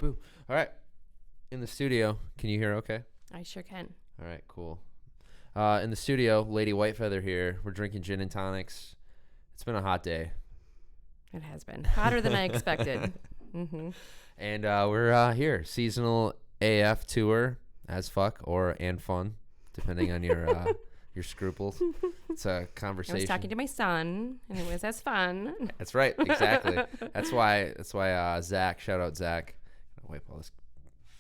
boo. All right. In the studio, can you hear okay? I sure can. All right, cool. In the studio, Lady Whitefeather here. We're drinking gin and tonics. It's been a hot day. It has been hotter than I expected. Mm-hmm. And we're here. Seasonal AF tour as fuck and fun, depending on your scruples. It's a conversation. I was talking to my son, and it was as fun. That's right, exactly. That's why Zach, shout out Zach. I'll wipe all this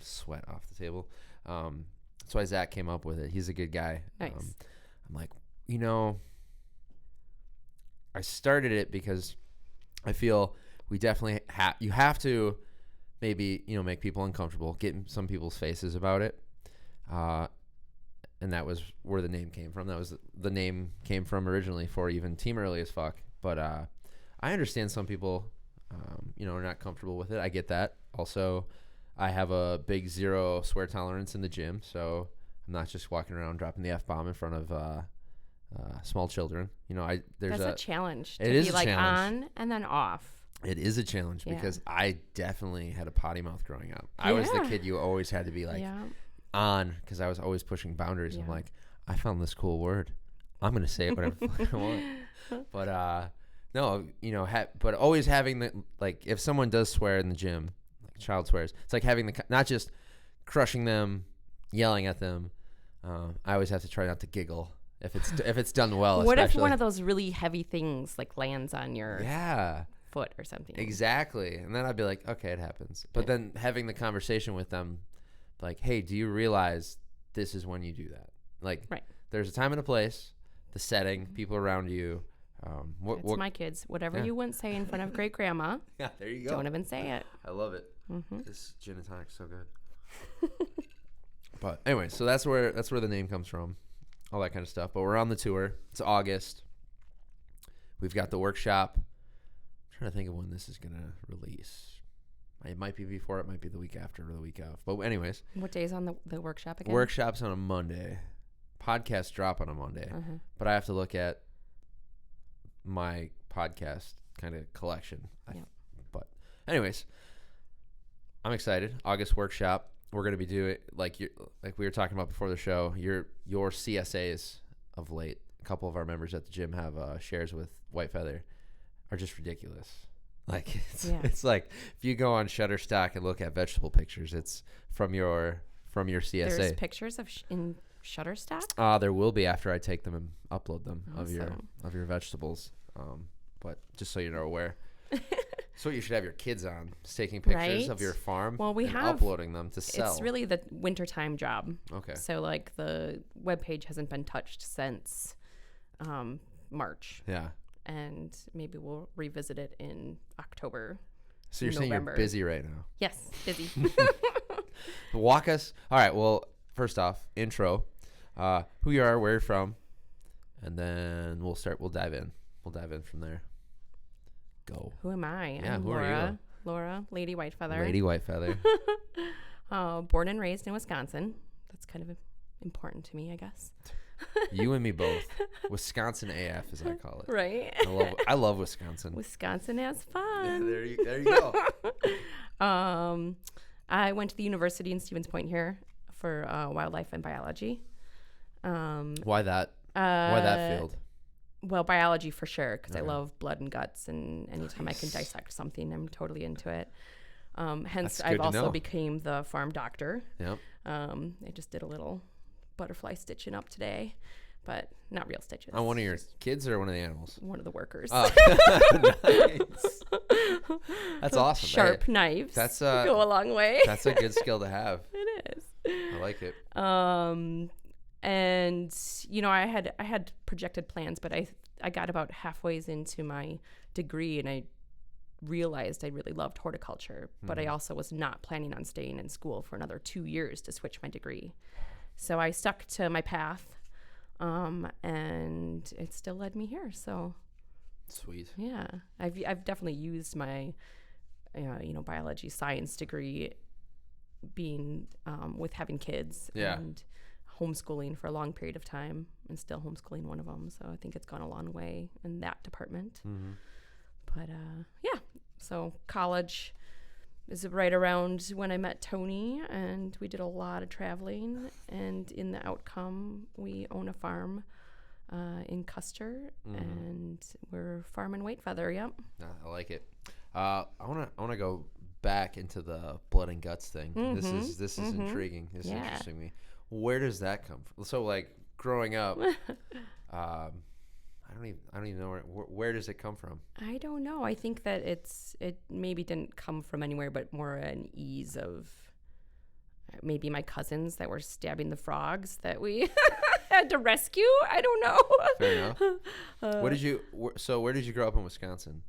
sweat off the table. That's why Zach came up with it. He's a good guy. Nice. I'm like, I started it because I feel we definitely you have to maybe, make people uncomfortable, get in some people's faces about it. And that was where the name came from. That was the name came from originally for even Team Early as Fuck. But I understand some people, are not comfortable with it. I get that. Also, I have a big zero swear tolerance in the gym, so I'm not just walking around dropping the F-bomb in front of small children. That's a challenge. It is be a like challenge. on and then off. It is a challenge because I definitely had a potty mouth growing up. I Yeah. was the kid you always had to be like on because I was always pushing boundaries. Yeah. I'm like, I found this cool word. I'm going to say it whatever I want. But no, but always having the, like, if someone does swear in the gym, like child swears, it's like having not just crushing them, yelling at them. I always have to try not to giggle if it's done well. What especially. if one of those really heavy things like lands on your foot or something? Exactly. And then I'd be like, okay, it happens. But then having the conversation with them, like, hey, do you realize this is when you do that? Like, there's a time and a place, the setting, people around you. It's my kids. Whatever you wouldn't say in front of great grandma. Yeah, there you go. Don't even say it. I love it. Mm-hmm. This gin and tonic's so good. But anyway, so that's where the name comes from, all that kind of stuff. But we're on the tour. It's August. We've got the workshop. I'm trying to think of when this is gonna release. It might be before. It might be the week after or the week of. But anyways, what day's on the workshop again? Workshop's on a Monday. Podcasts drop on a Monday. But I have to look at my podcast kind of collection. But anyways, I'm excited. August workshop. We're gonna be doing like we were talking about before the show. Your CSAs of late. A couple of our members at the gym have shares with Whitefeather are just ridiculous. Like it's like if you go on Shutterstock and look at vegetable pictures, it's from your CSA. There's pictures in Shutterstock? There will be after I take them and upload them of your vegetables. But just so you're aware. So you should have your kids on, is taking pictures of your farm and uploading them to sell. It's really the wintertime job. Okay. So like the webpage hasn't been touched since March. Yeah. And maybe we'll revisit it in October. So you're saying you're busy right now? Yes, busy. Walk us. All right. Well, first off, intro. Who you are, where you're from, and then we'll dive in. We'll dive in from there. Go. Who am I? Yeah, I'm who Laura. are you? Laura, Lady Whitefeather. Lady Whitefeather. Born and raised in Wisconsin. That's kind of important to me, I guess. You and me both. Wisconsin AF, as I call it. Right. I love Wisconsin. Wisconsin has fun. Yeah, there you go. I went to the university in Stevens Point here for wildlife and biology. Why that? Why that field? Well, biology for sure, because I love blood and guts, and anytime I can dissect something, I'm totally into it. Hence, I've also became the farm doctor. Yep. I just did a little butterfly stitching up today, but not real stitches. On one of your kids or one of the animals? One of the workers. Oh. Nice. That's awesome. Sharp knives. That's go a long way. That's a good skill to have. It is. I like it. And I had projected plans, but I got about halfway into my degree and I realized I really loved horticulture, but I also was not planning on staying in school for another 2 years to switch my degree. So I stuck to my path, and it still led me here. So sweet. Yeah, I've definitely used my biology science degree being with having kids and homeschooling for a long period of time, and still homeschooling one of them. So I think it's gone a long way in that department. But so college is right around when I met Tony, and we did a lot of traveling. And in the outcome, we own a farm in Custer, and we're farming Whitefeather. Yep. I like it. I wanna go back into the blood and guts thing. This is intriguing. This is interesting me. Where does that come from? So like growing up, I don't even know where does it come from? I don't know. I think that it maybe didn't come from anywhere, but more an ease of maybe my cousins that were stabbing the frogs that we had to rescue. I don't know. Fair enough. Where did you grow up in Wisconsin?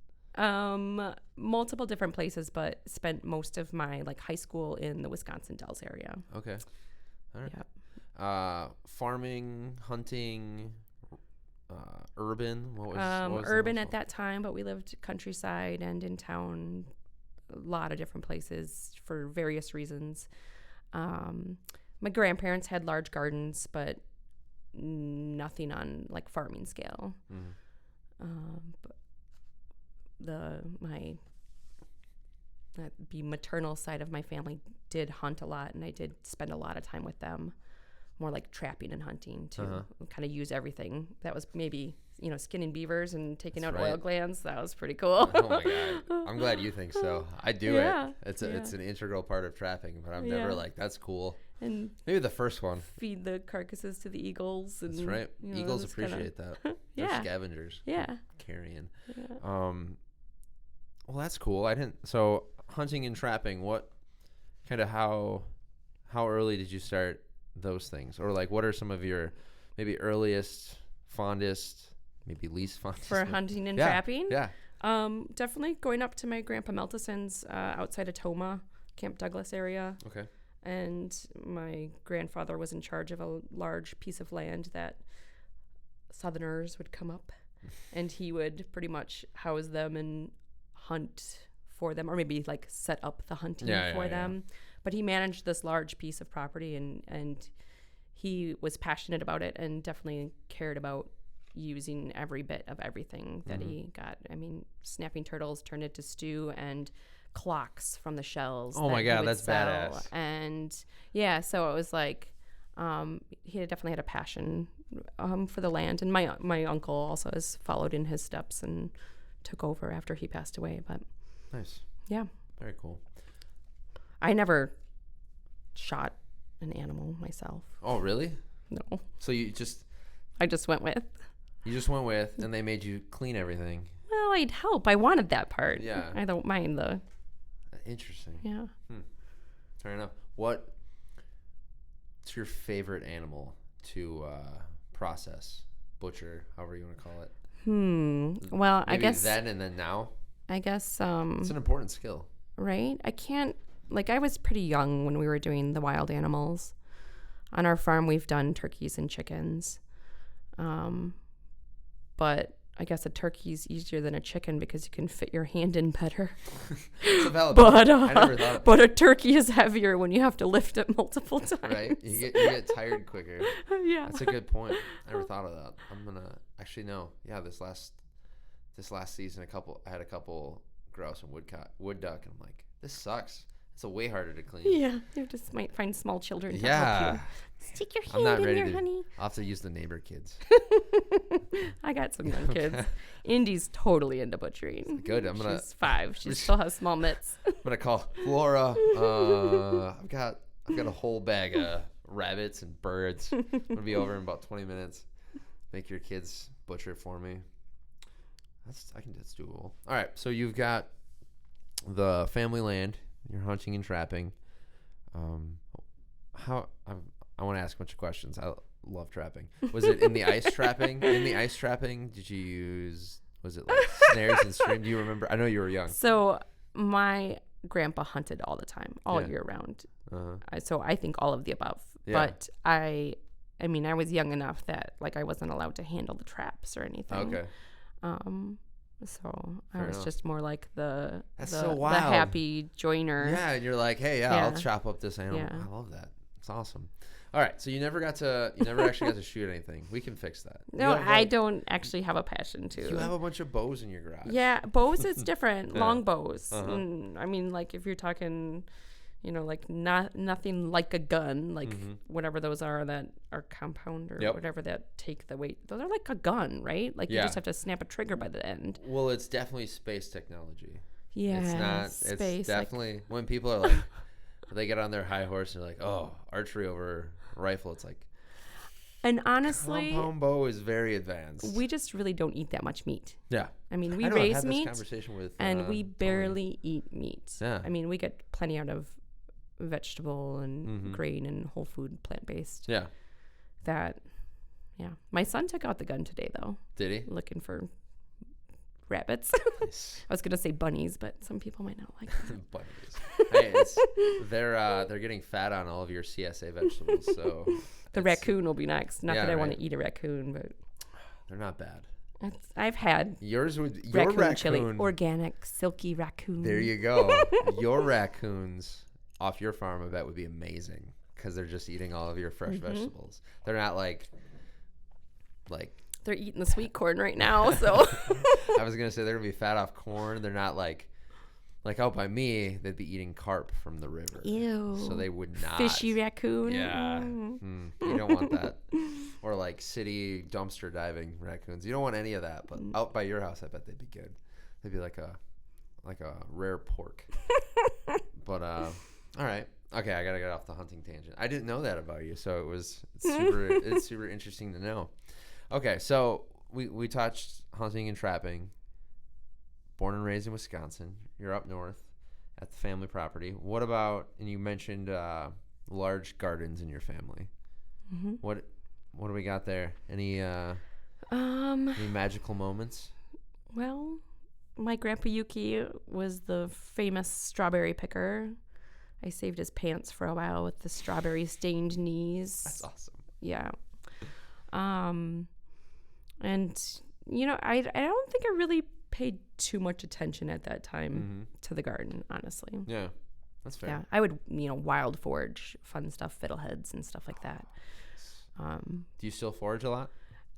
Multiple different places, but spent most of my like high school in the Wisconsin Dells area. Okay. All right. Yep. Farming, hunting, urban. What was urban at that time, but we lived countryside and in town, a lot of different places for various reasons. My grandparents had large gardens, but nothing on like farming scale. But my maternal side of my family did hunt a lot, and I did spend a lot of time with them, more like trapping and hunting to kind of use everything. That was maybe, skinning beavers and taking out oil glands. That was pretty cool. Oh my God. I'm glad you think so. I do it. It's an integral part of trapping, but I'm never like, that's cool. And maybe the first one. Feed the carcasses to the eagles. And, that's right. Eagles appreciate that. They're scavengers. Yeah. Carrion. Yeah. Well, that's cool. So hunting and trapping, what kind of how early did you start those things? Or like, what are some of your maybe earliest, fondest, maybe least fondest? For hunting and trapping? Yeah. Definitely going up to my Grandpa Meltison's outside of Toma, Camp Douglas area. Okay. And my grandfather was in charge of a large piece of land that Southerners would come up, and he would pretty much house them and hunt for them, or maybe like set up the hunting for them. But he managed this large piece of property, and he was passionate about it and definitely cared about using every bit of everything that he got. I mean, snapping turtles turned into stew, and clocks from the shells. Oh my God, that's badass. And so it was like he definitely had a passion for the land, and my uncle also has followed in his steps and took over after he passed away. But nice. Yeah. Very cool. I never shot an animal myself. Oh, really? No. So I just went with. You just went with, and they made you clean everything. Well, I'd help. I wanted that part. Yeah. I don't mind the. Interesting. Yeah. Fair enough. What's your favorite animal to process, butcher, however you want to call it? Well, maybe I guess then and then now. I guess it's an important skill, right? I can't. Like, I was pretty young when we were doing the wild animals. On our farm, we've done turkeys and chickens, but I guess a turkey's easier than a chicken because you can fit your hand in better. It's a valid point. I never thought. But a turkey is heavier when you have to lift it multiple times. Right? You get tired quicker. Yeah. That's a good point. I never thought of that. I'm gonna actually no. Yeah, this last season, I had a couple grouse and wood duck, and I'm like, this sucks. It's way harder to clean. Yeah, you just might find small children to help you. Stick your hand in there, honey. I'll have to use the neighbor kids. I got some young kids. Indy's totally into butchering. Good. She's 5. She still has small mitts. I'm gonna call Flora. I've got a whole bag of rabbits and birds. I'm gonna be over in about 20 minutes. Make your kids butcher for me. That's doable. All right. So you've got the family land. You're hunting and trapping. I want to ask a bunch of questions. I love trapping. Was it in the ice trapping? In the ice trapping, did you use, was it like snares and string? Do you remember? I know you were young. So my grandpa hunted all the time, all year round. So I think all of the above. Yeah. But I mean, I was young enough that like I wasn't allowed to handle the traps or anything. Okay. So Fair I was enough. just more like the wild. the happy joiner. Yeah, and you're like, hey, I'll chop up this animal. Yeah. I love that. It's awesome. All right, so you never actually got to shoot anything. We can fix that. No, I don't actually have a passion to. You have a bunch of bows in your garage. Yeah, bows is different. Long bows. I mean, like if you're talking, like nothing like a gun, like whatever those are that are compound or whatever that take the weight. Those are like a gun, right? Like you just have to snap a trigger by the end. Well, it's definitely space technology. Yeah, it's not. Space, it's definitely when people are like, they get on their high horse and they're like, oh, archery over rifle. It's like, and honestly, compound bow is very advanced. We just really don't eat that much meat. Yeah, I mean, we raise meat, and we barely eat meat. Yeah, I mean, we get plenty out of vegetable and grain and whole food, plant based. Yeah, my son took out the gun today though. Did he? Looking for rabbits. Nice. I was gonna say bunnies, but some people might not like that. Bunnies. Hey, they're getting fat on all of your CSA vegetables, so the raccoon will be next. Not that I want to eat a raccoon, but they're not bad. I've had your raccoon chili, organic, silky raccoon. There you go. Your raccoons off your farm, I bet, would be amazing because they're just eating all of your fresh vegetables. They're not like. They're eating the sweet corn right now, so. I was gonna say they're gonna be fat off corn. They're not like out by me. They'd be eating carp from the river. Ew. So they would not. Fishy raccoon. Yeah. You don't want that. Or like city dumpster diving raccoons. You don't want any of that. But out by your house, I bet they'd be good. They'd be like a rare pork. But all right. Okay, I gotta get off the hunting tangent. I didn't know that about you, so it's super interesting to know. Okay, so we touched hunting and trapping. Born and raised in Wisconsin. You're up north at the family property. What about, and you mentioned large gardens in your family. What do we got there? Any magical moments? Well, my grandpa Yuki was the famous strawberry picker. I saved his pants for a while with the strawberry stained knees. That's awesome. Yeah. And I don't think I really paid too much attention at that time to the garden, honestly. Yeah, that's fair. Yeah, I would wild forage fun stuff, fiddleheads and stuff like that. Do you still forage a lot?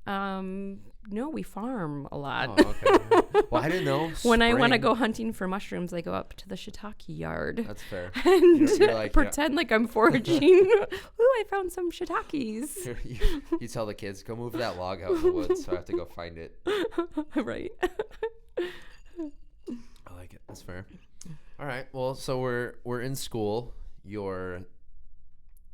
No, we farm a lot. Oh, okay. Well, I didn't know. When I want to go hunting for mushrooms, I go up to the shiitake yard. That's fair. And you're like, pretend like I'm foraging. Ooh, I found some shiitakes. You tell the kids, go move that log out in the woods, so I have to go find it. Right. I like it. That's fair. All right. Well, so we're in school. You're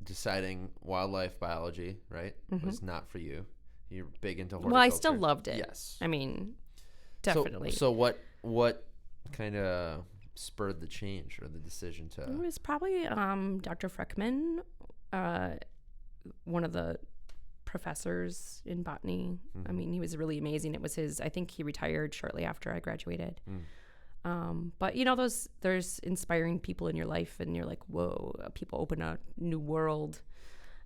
deciding wildlife biology, right? Was not for you. You're big into horticulture. Well, I still loved it. Yes. I mean, definitely. So what kind of spurred the change or the decision to? It was probably Dr. Freckman, one of the professors in botany. I mean, he was really amazing. It was I think he retired shortly after I graduated. But there's inspiring people in your life, and you're like, whoa, people open a new world.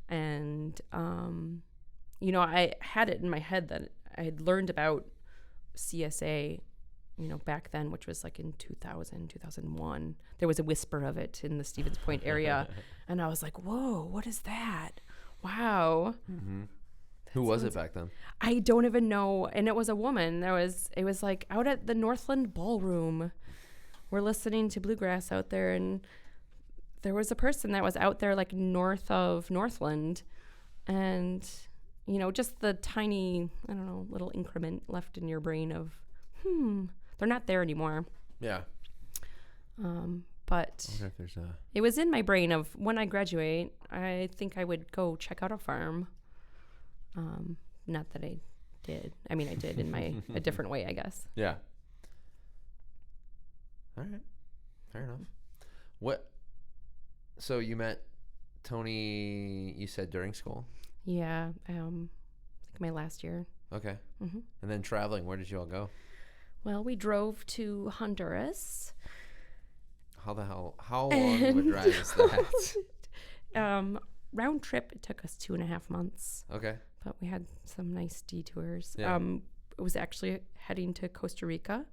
And I had it in my head that I had learned about CSA, back then, which was like in 2000, 2001. There was a whisper of it in the Stevens Point area. And I was like, whoa, what is that? Wow. Who was it back then? I don't even know. And it was a woman. It was like out at the Northland Ballroom. We're listening to bluegrass out there, and there was a person that was out there like north of Northland, and just the tiny, I don't know, little increment left in your brain of, they're not there anymore. Yeah. But I wonder if there's it was in my brain of when I graduate, I think I would go check out a farm. Not that I did. I mean, I did in a different way, I guess. Yeah. All right. Fair enough. So you met Tony, you said during school? Yeah. I think my last year. Okay. And then traveling, where did you all go? Well, we drove to Honduras. How long of a drive is that? Round trip, it took us 2.5 months. Okay. But we had some nice detours. Yeah. It was actually heading to Costa Rica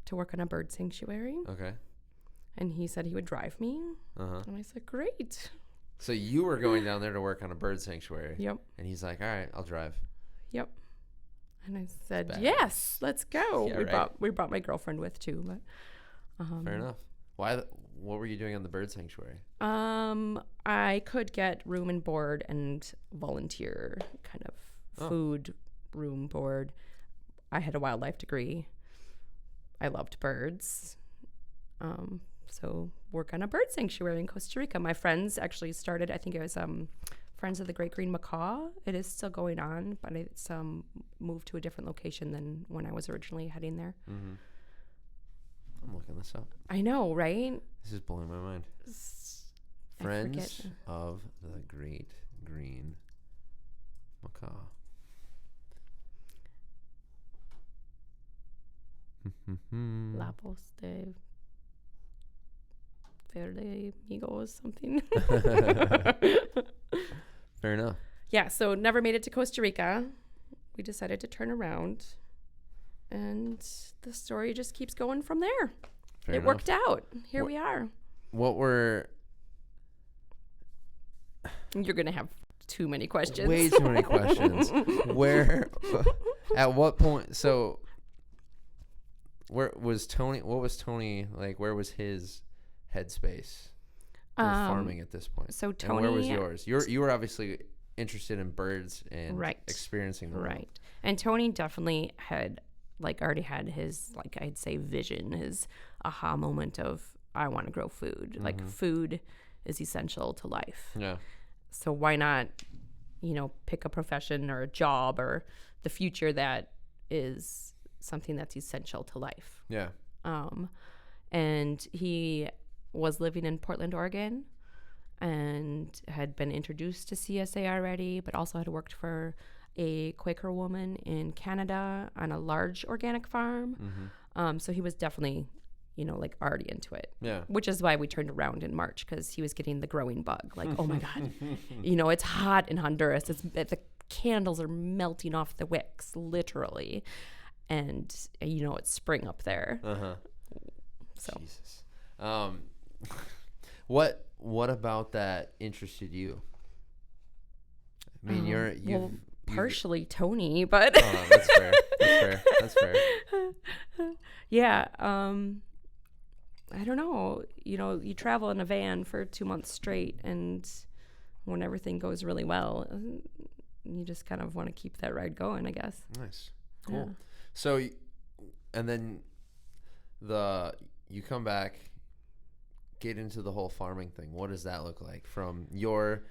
to work on a bird sanctuary. Okay. And he said he would drive me. Uh-huh. And I said, great. So you were going down there to work on a bird sanctuary. Yep. And he's like, all right, I'll drive. Yep. And I said, yes, let's go. Yeah, we brought my girlfriend with too, but fair enough. What were you doing on the bird sanctuary? I could get room and board and volunteer kind of food, room, board. I had a wildlife degree. I loved birds. So work on a bird sanctuary in Costa Rica. My friends actually started, I think it was Friends of the Great Green Macaw. It is still going on, but it's moved to a different location than when I was originally heading there. Mm-hmm. I'm looking this up. I know, right? This is blowing my mind. Friends of the Great Green Macaw. Lapos de Verde Migos, something. Fair enough. Yeah, so never made it to Costa Rica. We decided to turn around, and the story just keeps going from there. Fair enough. Worked out. Here we are. What were... You're going to have too many questions. Way too many questions. Where... At what point... So... Where was Tony? What was Tony like? Where was his headspace for farming at this point? So Tony, and where was yours? You were obviously interested in birds and experiencing them. Right. And Tony definitely had already had his I'd say vision, his aha moment of I want to grow food. Mm-hmm. Like food is essential to life. Yeah. So why not, pick a profession or a job or the future that is something that's essential to life. Yeah. And he was living in Portland, Oregon, and had been introduced to CSA already, but also had worked for a Quaker woman in Canada on a large organic farm. Mm-hmm. So he was definitely, already into it. Yeah. Which is why we turned around in March, because he was getting the growing bug. Like, oh my God, it's hot in Honduras. The candles are melting off the wicks, literally. And it's spring up there. So Jesus. What about that interested you? I mean, you've partially Tony, but oh, that's fair. That's fair. Yeah. I don't know. You travel in a van for 2 months straight, and when everything goes really well, you just kind of want to keep that ride going, I guess. Nice. Cool. Yeah. So, and then you come back, get into the whole farming thing. What does that look like from you've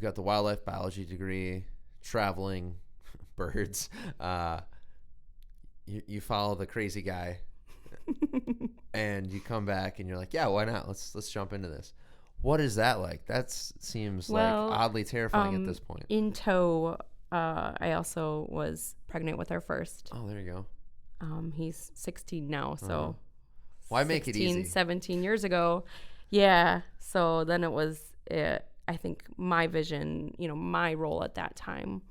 got the wildlife biology degree, traveling, birds. You follow the crazy guy, and you come back and you're like, yeah, why not? Let's jump into this. What is that like? That seems oddly terrifying at this point. In tow. I also was pregnant with our first. Oh, there you go. He's 16 now, so why make it easy? 17 years ago. Yeah. So then it was, I think my vision, my role at that time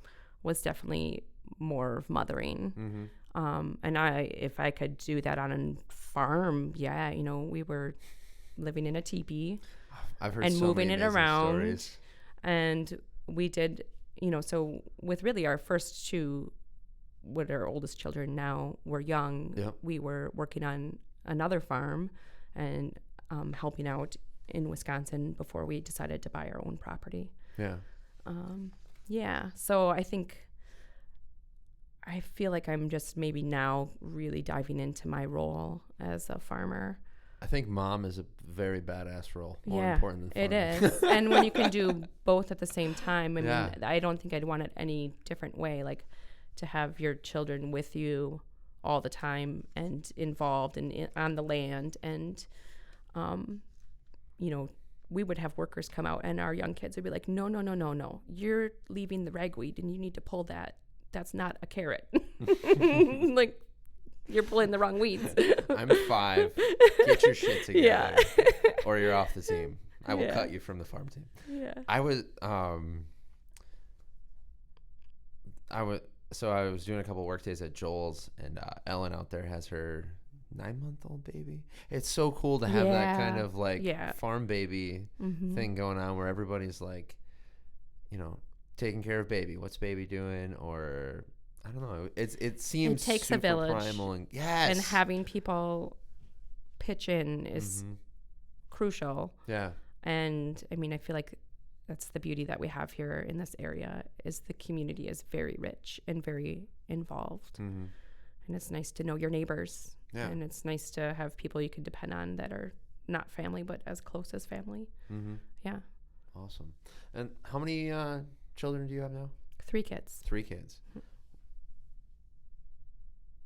was definitely more of mothering. Mm-hmm. And if I could do that on a farm, yeah, we were living in a teepee. I've heard and so moving many it around. Stories. And we did, so with really our first two, with our oldest children now were young, yep. We were working on another farm and helping out in Wisconsin before we decided to buy our own property. Yeah. Yeah. So I feel like I'm just maybe now really diving into my role as a farmer. I think mom is a very badass role. More yeah, important than farming. It is. And when you can do both at the same time, I mean, yeah. I don't think I'd want it any different way. Like to have your children with you all the time and involved and on the land. And, we would have workers come out and our young kids would be like, no. You're leaving the ragweed and you need to pull that. That's not a carrot. Like, you're pulling the wrong weeds. I'm 5. Get your shit together. Yeah. Or you're off the team. I will cut you from the farm team. Yeah. I was doing a couple work days at Joel's, and Ellen out there has her 9-month-old baby. It's so cool to have that kind of like farm baby thing going on where everybody's like, you know, taking care of baby. What's baby doing? Or I don't know. It seems it takes super a village, primal and and having people pitch in is crucial. Yeah. And I mean, I feel like that's the beauty that we have here in this area is the community is very rich and very involved. And it's nice to know your neighbors. Yeah. And it's nice to have people you can depend on that are not family, but as close as family. Yeah. Awesome. And how many children do you have now? 3 kids. 3 kids.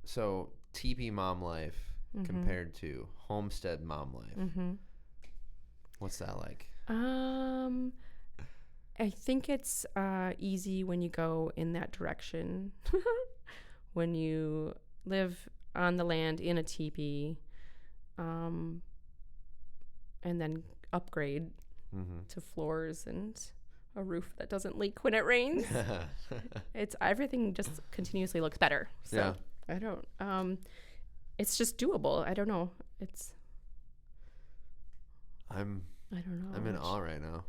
So teepee mom life compared to homestead mom life. What's that like? I think it's easy when you go in that direction. When you live on the land in a teepee, and then upgrade to floors and a roof that doesn't leak when it rains. It's everything just continuously looks better. So yeah. I don't. It's just doable. I don't know. I don't know. I'm in awe right now.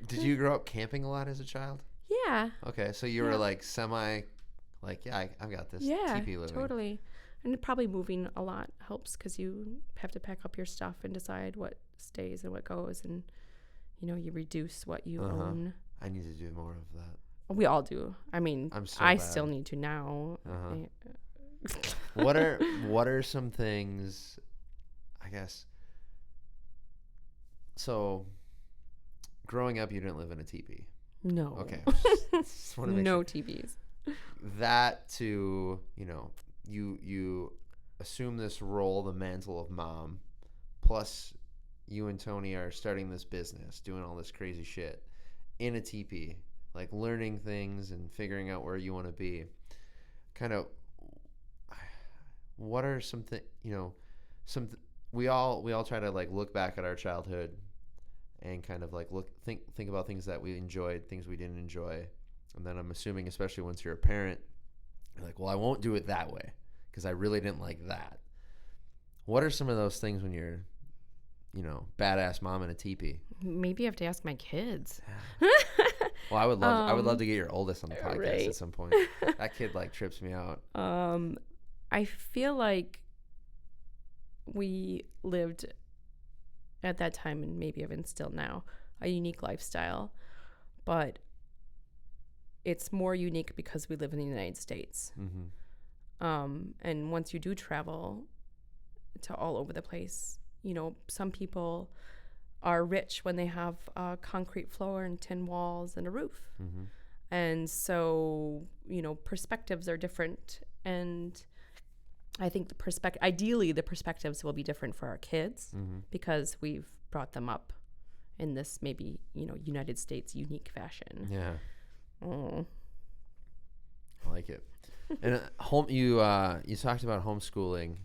Did you grow up camping a lot as a child? Yeah. Okay, so you were like semi, like I've got this teepee living. Yeah, totally. And probably moving a lot helps because you have to pack up your stuff and decide what stays and what goes, and you reduce what you own. I need to do more of that. We all do. I mean, I still need to now. What are some things? I guess. So, growing up, you didn't live in a teepee. No. Okay. Just wanna make no sure. teepees. That to you assume this role, the mantle of mom, plus you and Tony are starting this business, doing all this crazy shit in a teepee, like learning things and figuring out where you want to be. Kind of, what are we all try to like look back at our childhood and kind of like think about things that we enjoyed, things we didn't enjoy. And then I'm assuming, especially once you're a parent, you're like, well, I won't do it that way because I really didn't like that. What are some of those things when you're, badass mom in a teepee? Maybe I have to ask my kids. Well, I would love to get your oldest on the podcast at some point. That kid like trips me out. I feel like we lived at that time, and maybe even still now, a unique lifestyle, but it's more unique because we live in the United States. And once you do travel to all over the place, some people are rich when they have a concrete floor and tin walls and a roof. And so, perspectives are different. And I think ideally the perspectives will be different for our kids because we've brought them up in this maybe, United States unique fashion. Yeah. Oh. I like it. And you talked about homeschooling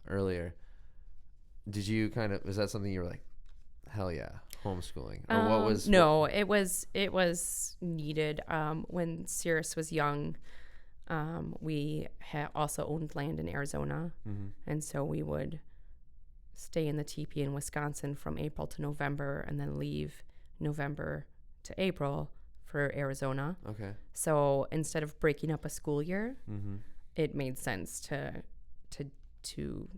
earlier. Did you was that something you were like, hell yeah, homeschooling? Or what was? No, it was needed. When Cirrus was young, we also owned land in Arizona, and so we would stay in the teepee in Wisconsin from April to November, and then leave November to April for Arizona. Okay. So instead of breaking up a school year, it made sense to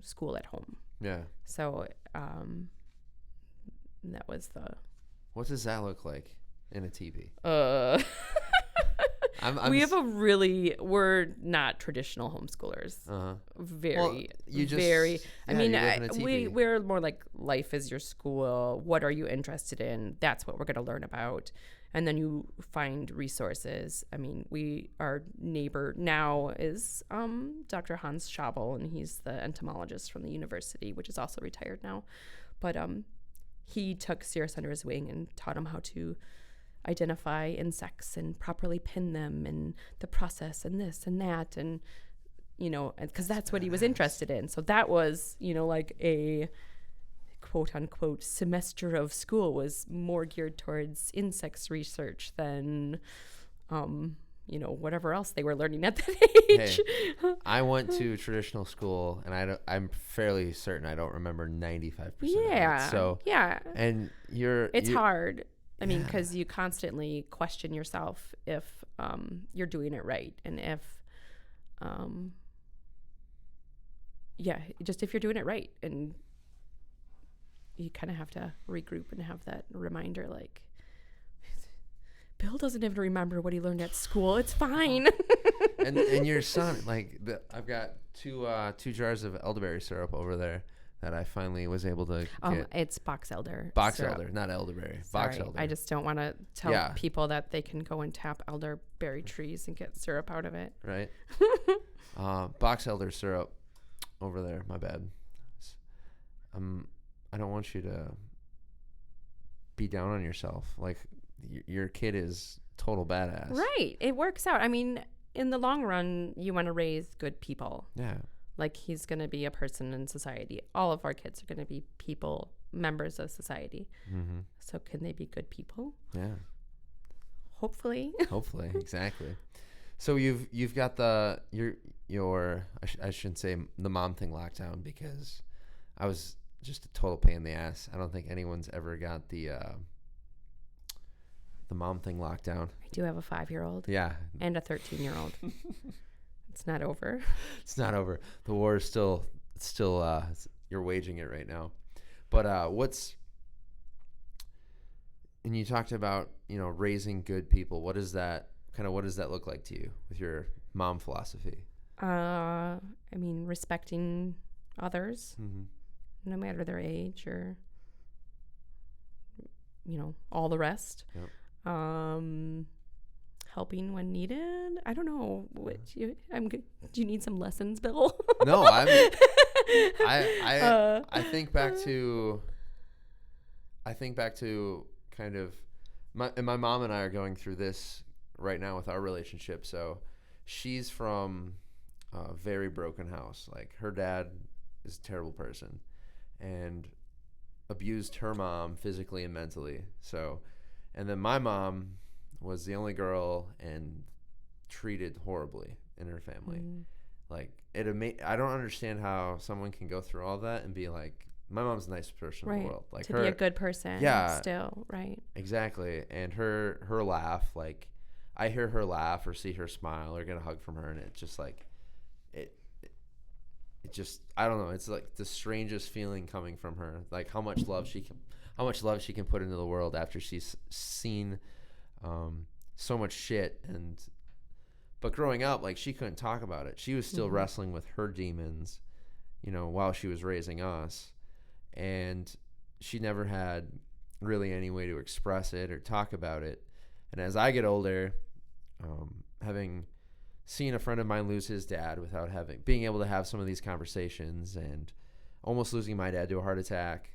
school at home. Yeah. So that was the. What does that look like in a teepee? We're not traditional homeschoolers. Very. We're more like life is your school. What are you interested in? That's what we're going to learn about. And then you find resources. I mean, our neighbor now is Dr. Hans Schabel, and he's the entomologist from the university, which is also retired now. But he took Cirrus under his wing and taught him how to identify insects and properly pin them and the process and this and that. And, because that's what he was interested in. So that was, like a quote unquote semester of school was more geared towards insects research than whatever else they were learning at that age. Hey, I went to traditional school, and I'm fairly certain I don't remember 95% of it. So yeah, and it's hard. I mean, Yeah. because you constantly question yourself if you're doing it right, and if just if you're doing it right, and you kind of have to regroup and have that reminder, like, Bill doesn't even remember what he learned at school. It's fine. and your son, like, I've got two jars of elderberry syrup over there that I finally was able to get. It's box elder. Box syrup. elder, not elderberry. Sorry, Box elder. I just don't want to tell people that they can go and tap elderberry trees and get syrup out of it. Right. Box elder syrup over there. My bad. I don't want you to be down on yourself. Like, your kid is total badass. Right. It works out. I mean, in the long run, you want to raise good people. Yeah. Like, he's going to be a person in society. All of our kids are going to be people, members of society. Mm-hmm. So can they be good people? Yeah. Hopefully. Hopefully. Exactly. So you've got your I shouldn't say the mom thing locked down, because I was just a total pain in the ass. I don't think anyone's ever got the mom thing locked down. I do have a 5-year-old. Yeah. And a 13-year-old. It's not over. It's not over. The war is still you're waging it right now. But and you talked about, raising good people. What does that look like to you with your mom philosophy? I mean, respecting others, Mm-hmm. no matter their age or, all the rest. Yep. Helping when needed. I don't know. I'm good. Do you need some lessons, Bill? No, I think back to kind of my mom and I are going through this right now with our relationship. So she's from a very broken house. Like, her dad is a terrible person and abused her mom physically and mentally. So, and then my mom was the only girl and treated horribly in her family. Mm. Like, I don't understand how someone can go through all that and be like, my mom's the nicest person in the world. Like, to be a good person. Yeah. Still, right. Exactly. And her laugh, like, I hear her laugh or see her smile or get a hug from her, and it's just like, it just, I don't know. It's like the strangest feeling coming from her. Like, how much love she can put into the world after she's seen so much shit. But growing up, like, she couldn't talk about it. She was still mm-hmm. wrestling with her demons, while she was raising us. And she never had really any way to express it or talk about it. And as I get older, having seen a friend of mine lose his dad without being able to have some of these conversations, and almost losing my dad to a heart attack,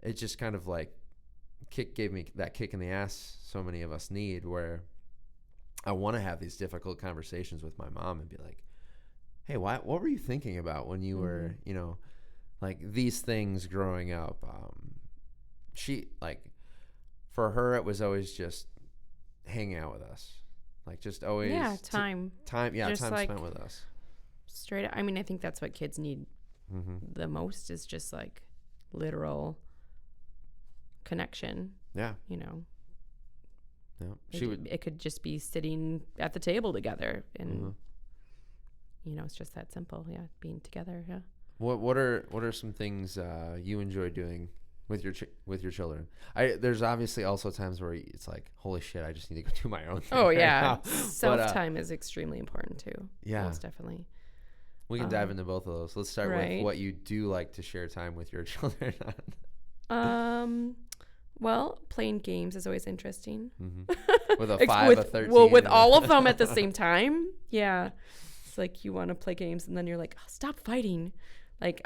it just kind of like gave me that kick in the ass so many of us need, where I want to have these difficult conversations with my mom and be like, hey, what were you thinking about when you were, like, these things growing up? She, like, for her, it was always just hanging out with us. Like, just always time spent with us. Straight up. I mean, I think that's what kids need mm-hmm. the most, is just like literal connection. Yeah. Yeah. It could just be sitting at the table together, and mm-hmm. It's just that simple. Yeah, being together. Yeah. What are some things you enjoy doing with your children? There's obviously also times where it's like, holy shit, I just need to go do my own thing. Oh yeah, self-time is extremely important too. Yeah, most definitely. We can dive into both of those. Let's start with what you do like to share time with your children on. Well, playing games is always interesting. Mm-hmm. With a 5, a 13. Well, with all of them at the same time. Yeah. It's like you want to play games, and then you're like, oh, stop fighting. Like,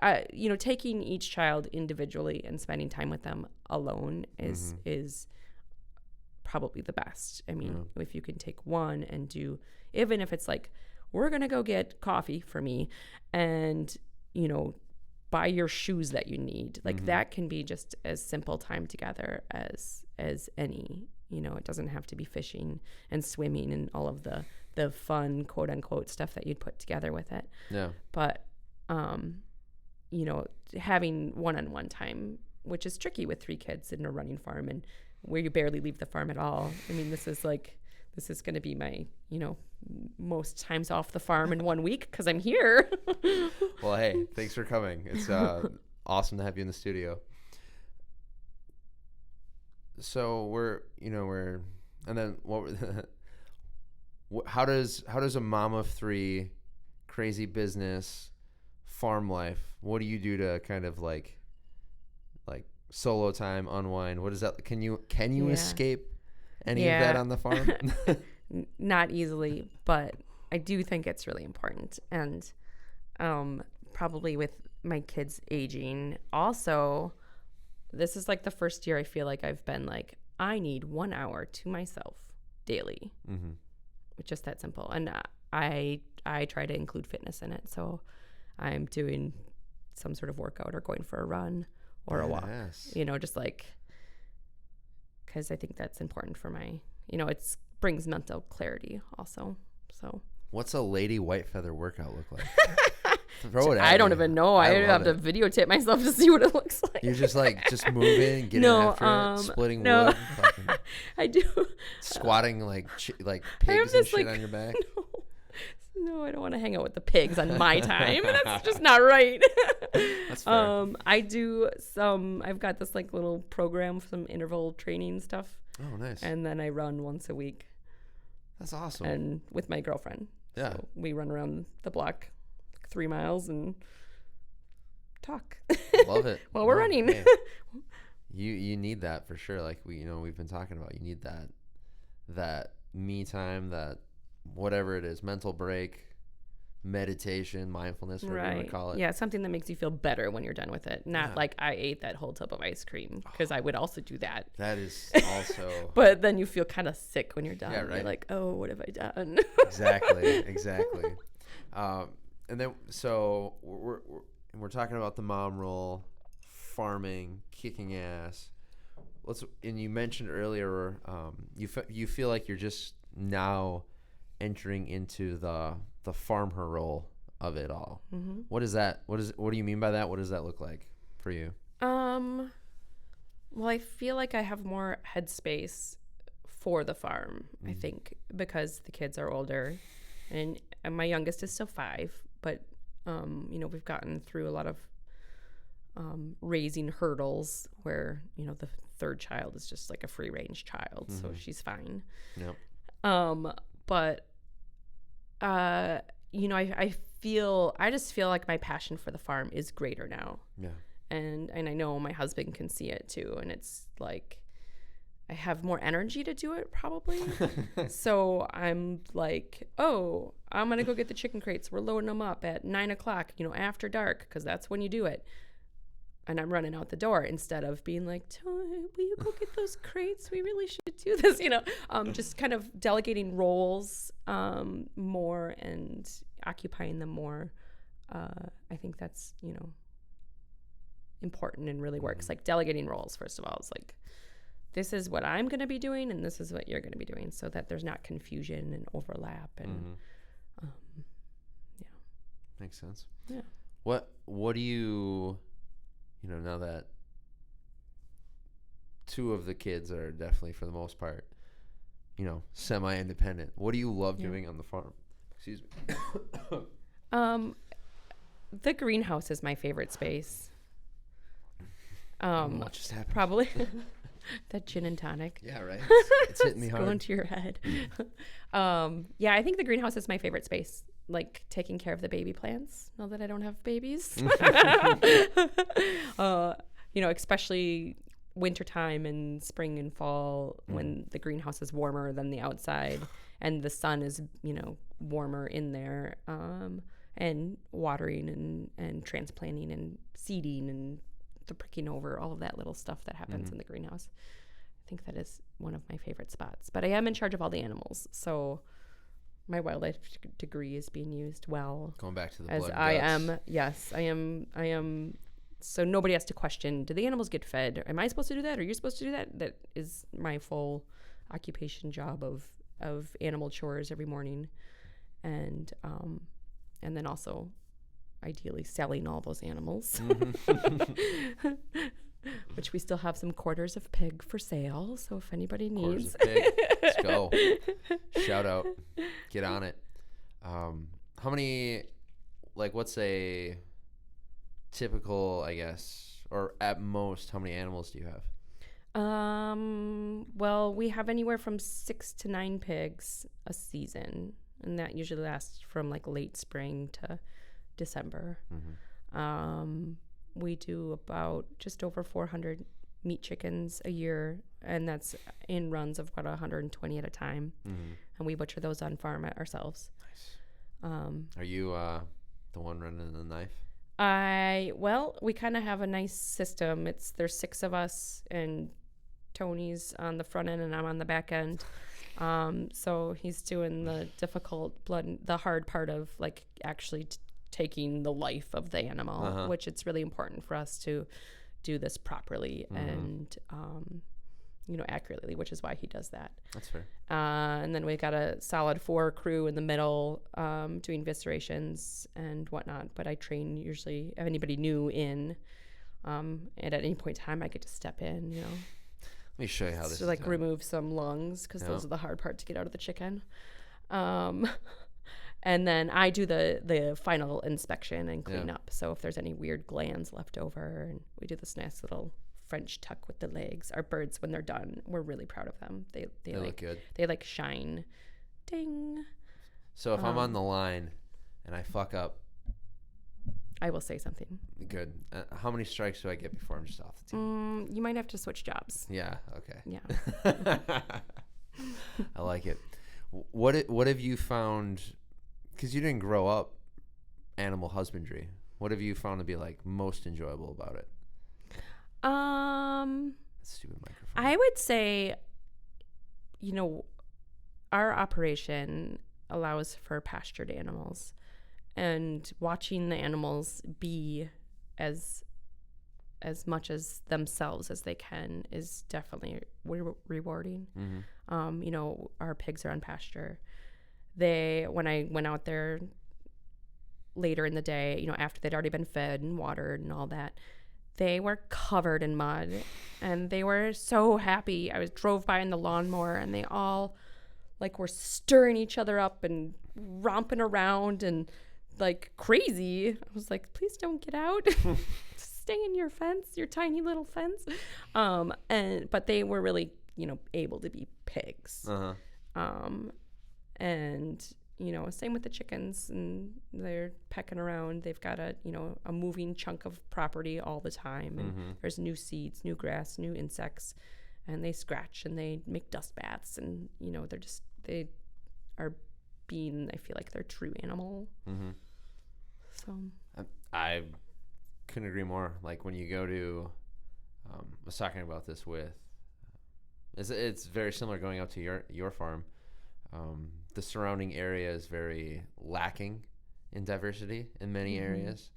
taking each child individually and spending time with them alone is probably the best. I mean, if you can take one and do, even if it's like, we're going to go get coffee for me and, buy your shoes that you need. Like, that can be just as simple time together as any, It doesn't have to be fishing and swimming and all of the fun, quote unquote, stuff that you'd put together with it. Yeah. But, having one-on-one time, which is tricky with 3 kids in a running farm and where you barely leave the farm at all. I mean, this is going to be my, most times off the farm in 1 week because I'm here. Well, hey, thanks for coming. It's awesome to have you in the studio. So and then how does a mom of 3, crazy business, farm life, what do you do to kind of like solo time, unwind? What is that? Can you escape any of that on the farm? Not easily, but I do think it's really important. And probably with my kids aging, also, this is like the first year I feel like I've been like, I need 1 hour to myself daily. Mm-hmm. It's just that simple. And I try to include fitness in it. So I'm doing some sort of workout or going for a run or a walk, just like, because I think that's important for my, it brings mental clarity also. So what's a lady Whitefeather workout look like? Throw it at I don't me. even know. I have to videotape myself to see what it looks like. You're just moving, getting after it, splitting wood. I do. Squatting like pigs and shit on your back. No, I don't want to hang out with the pigs on my time. That's just not right. That's fair. I do I've got this like little program for some interval training stuff. Oh, nice. And then I run once a week. That's awesome. And with my girlfriend. Yeah. So we run around the block 3 miles and talk. Love it. While we're running. Man. You need that for sure. Like we've been talking about. You need that me time, that whatever it is, mental break, meditation, mindfulness, whatever you want to call it. Yeah, something that makes you feel better when you're done with it. Not like I ate that whole tub of ice cream, because I would also do that. That is also. But then you feel kind of sick when you're done. Yeah, right. You're like, oh, what have I done? Exactly. And then so we're talking about the mom role, farming, kicking ass. And you mentioned earlier, you feel like you're just now entering into the farm her role of it all. Mm-hmm. What is that? What do you mean by that? What does that look like for you? Well, I feel like I have more headspace for the farm, I think, because the kids are older, and my youngest is still 5, but we've gotten through a lot of raising hurdles where the 3rd child is just like a free range child, so she's fine. Yep. But I just feel like my passion for the farm is greater now. Yeah. And I know my husband can see it too, and it's like I have more energy to do it probably. So I'm like, oh, I'm gonna go get the chicken crates. We're loading them up at 9:00, after dark, because that's when you do it. And I'm running out the door instead of being like, will you go get those crates? We really should do this, just kind of delegating roles more and occupying them more. I think that's, important and really works. Like delegating roles, first of all, is like, this is what I'm going to be doing and this is what you're going to be doing, so that there's not confusion and overlap. And yeah. Makes sense. Yeah. What do you... now that 2 of the kids are definitely, for the most part, semi-independent, what do you love doing on the farm? Excuse me. The greenhouse is my favorite space. What just happened? Probably that gin and tonic. Yeah, right. It's hitting me hard. Going to your head. Yeah, I think the greenhouse is my favorite space. Like taking care of the baby plants now that I don't have babies. Especially wintertime and spring and fall when the greenhouse is warmer than the outside and the sun is, warmer in there, and watering and transplanting and seeding and the pricking over, all of that little stuff that happens in the greenhouse. I think that is one of my favorite spots. But I am in charge of all the animals, so my wildlife degree is being used well. Going back to the as blood I guts. am. Yes, I am. So nobody has to question, do the animals get fed? Am I supposed to do that? Or are you supposed to do that? That is my full occupation job of animal chores every morning, and then also ideally selling all those animals, which we still have some quarters of pig for sale. So if anybody needs, quarters of pig, let's go. Shout out, get on it. How many, like, what's a typical, I guess, or at most, how many animals do you have? Well, we have anywhere from 6 to 9 pigs a season, and that usually lasts from like late spring to December. We do about just over 400 meat chickens a year, and that's in runs of about 120 at a time. And we butcher those on farm ourselves. Nice. Are you the one running the knife? Well, we kind of have a nice system. There's 6 of us, and Tony's on the front end and I'm on the back end. So he's doing the the hard part of like actually taking the life of the animal, which it's really important for us to do this properly and, accurately, which is why he does that. That's fair. And then we got a solid 4 crew in the middle, doing viscerations and whatnot. But I train usually if anybody new in, and at any point in time I get to step in, Let me show you how this is like done. remove some lungs because those are the hard part to get out of the chicken. And then I do the final inspection and clean up. So if there's any weird glands left over, and we do this nice little French tuck with the legs. Our birds, when they're done, we're really proud of them. They look good. They like shine. Ding. So if I'm on the line and I fuck up, I will say something. Good. How many strikes do I get before I'm just off the team? You might have to switch jobs. Yeah. Okay. Yeah. I like it. What have you found? Because you didn't grow up animal husbandry. What have you found to be like most enjoyable about it? Stupid microphone. I would say, our operation allows for pastured animals, and watching the animals be as much as themselves as they can is definitely rewarding. Our pigs are on pasture. When I went out there later in the day, after they'd already been fed and watered and all that, they were covered in mud and they were so happy. I drove by in the lawnmower and they all like were stirring each other up and romping around and like crazy. I was like, please don't get out. Stay in your fence, your tiny little fence. But they were really, able to be pigs. And same with the chickens, and they're pecking around. They've got a moving chunk of property all the time, and there's new seeds, new grass, new insects, and they scratch and they make dust baths, and they are being, I feel like they're true animal. So I couldn't agree more. Like when you go to, I was talking about this with, it's very similar going up to your farm. The surrounding area is very lacking in diversity in many areas.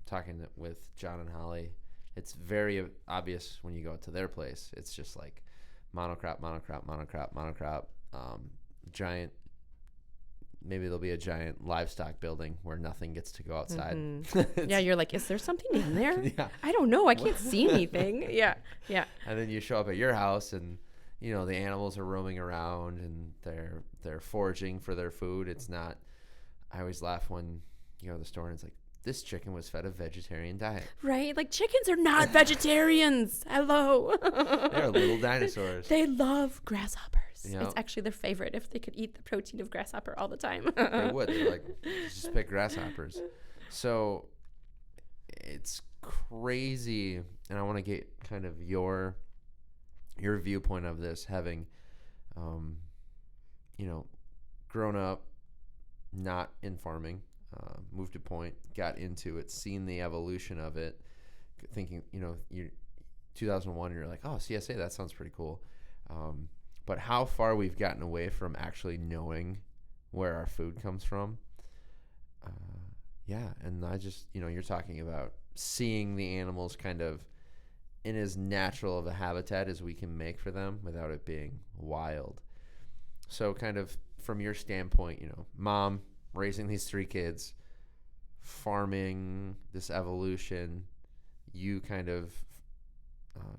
Talking with John and Holly, it's very obvious when you go to their place. It's just like monocrop. Giant. Maybe there'll be a giant livestock building where nothing gets to go outside. Yeah, you're like, is there something in there? Yeah. I don't know. I can't see anything. Yeah. And then you show up at your house and the animals are roaming around and they're foraging for their food. It's not. I always laugh when you go to the store and it's like, this chicken was fed a vegetarian diet. Right? Like chickens are not vegetarians. Hello. They're little dinosaurs. They love grasshoppers. It's actually their favorite. If they could eat the protein of grasshopper all the time. They would. They're like, just pick grasshoppers. So it's crazy. And I want to get kind of your viewpoint of this, having, grown up not in farming, moved to Point, got into it, seen the evolution of it, thinking, you 2001, you're like, oh, CSA, that sounds pretty cool. But how far we've gotten away from actually knowing where our food comes from. And I just, you're talking about seeing the animals kind of in as natural of a habitat as we can make for them without it being wild. So kind of from your standpoint, mom raising these 3 kids, farming, this evolution, you kind of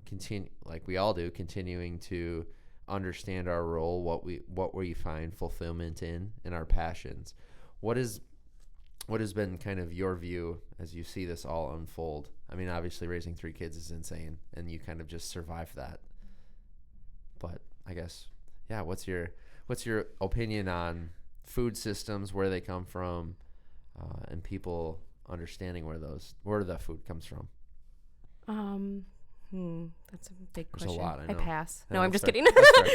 continue, like we all do, continuing to understand our role, what we find fulfillment in our passions. What has been kind of your view as you see this all unfold? I mean, obviously raising 3 kids is insane, and you kind of just survived that. But I guess, yeah, what's your opinion on food systems, where they come from, and people understanding where the food comes from? That's a big There's question. a lot, I know. pass. Yeah, No, I'm just fair. kidding.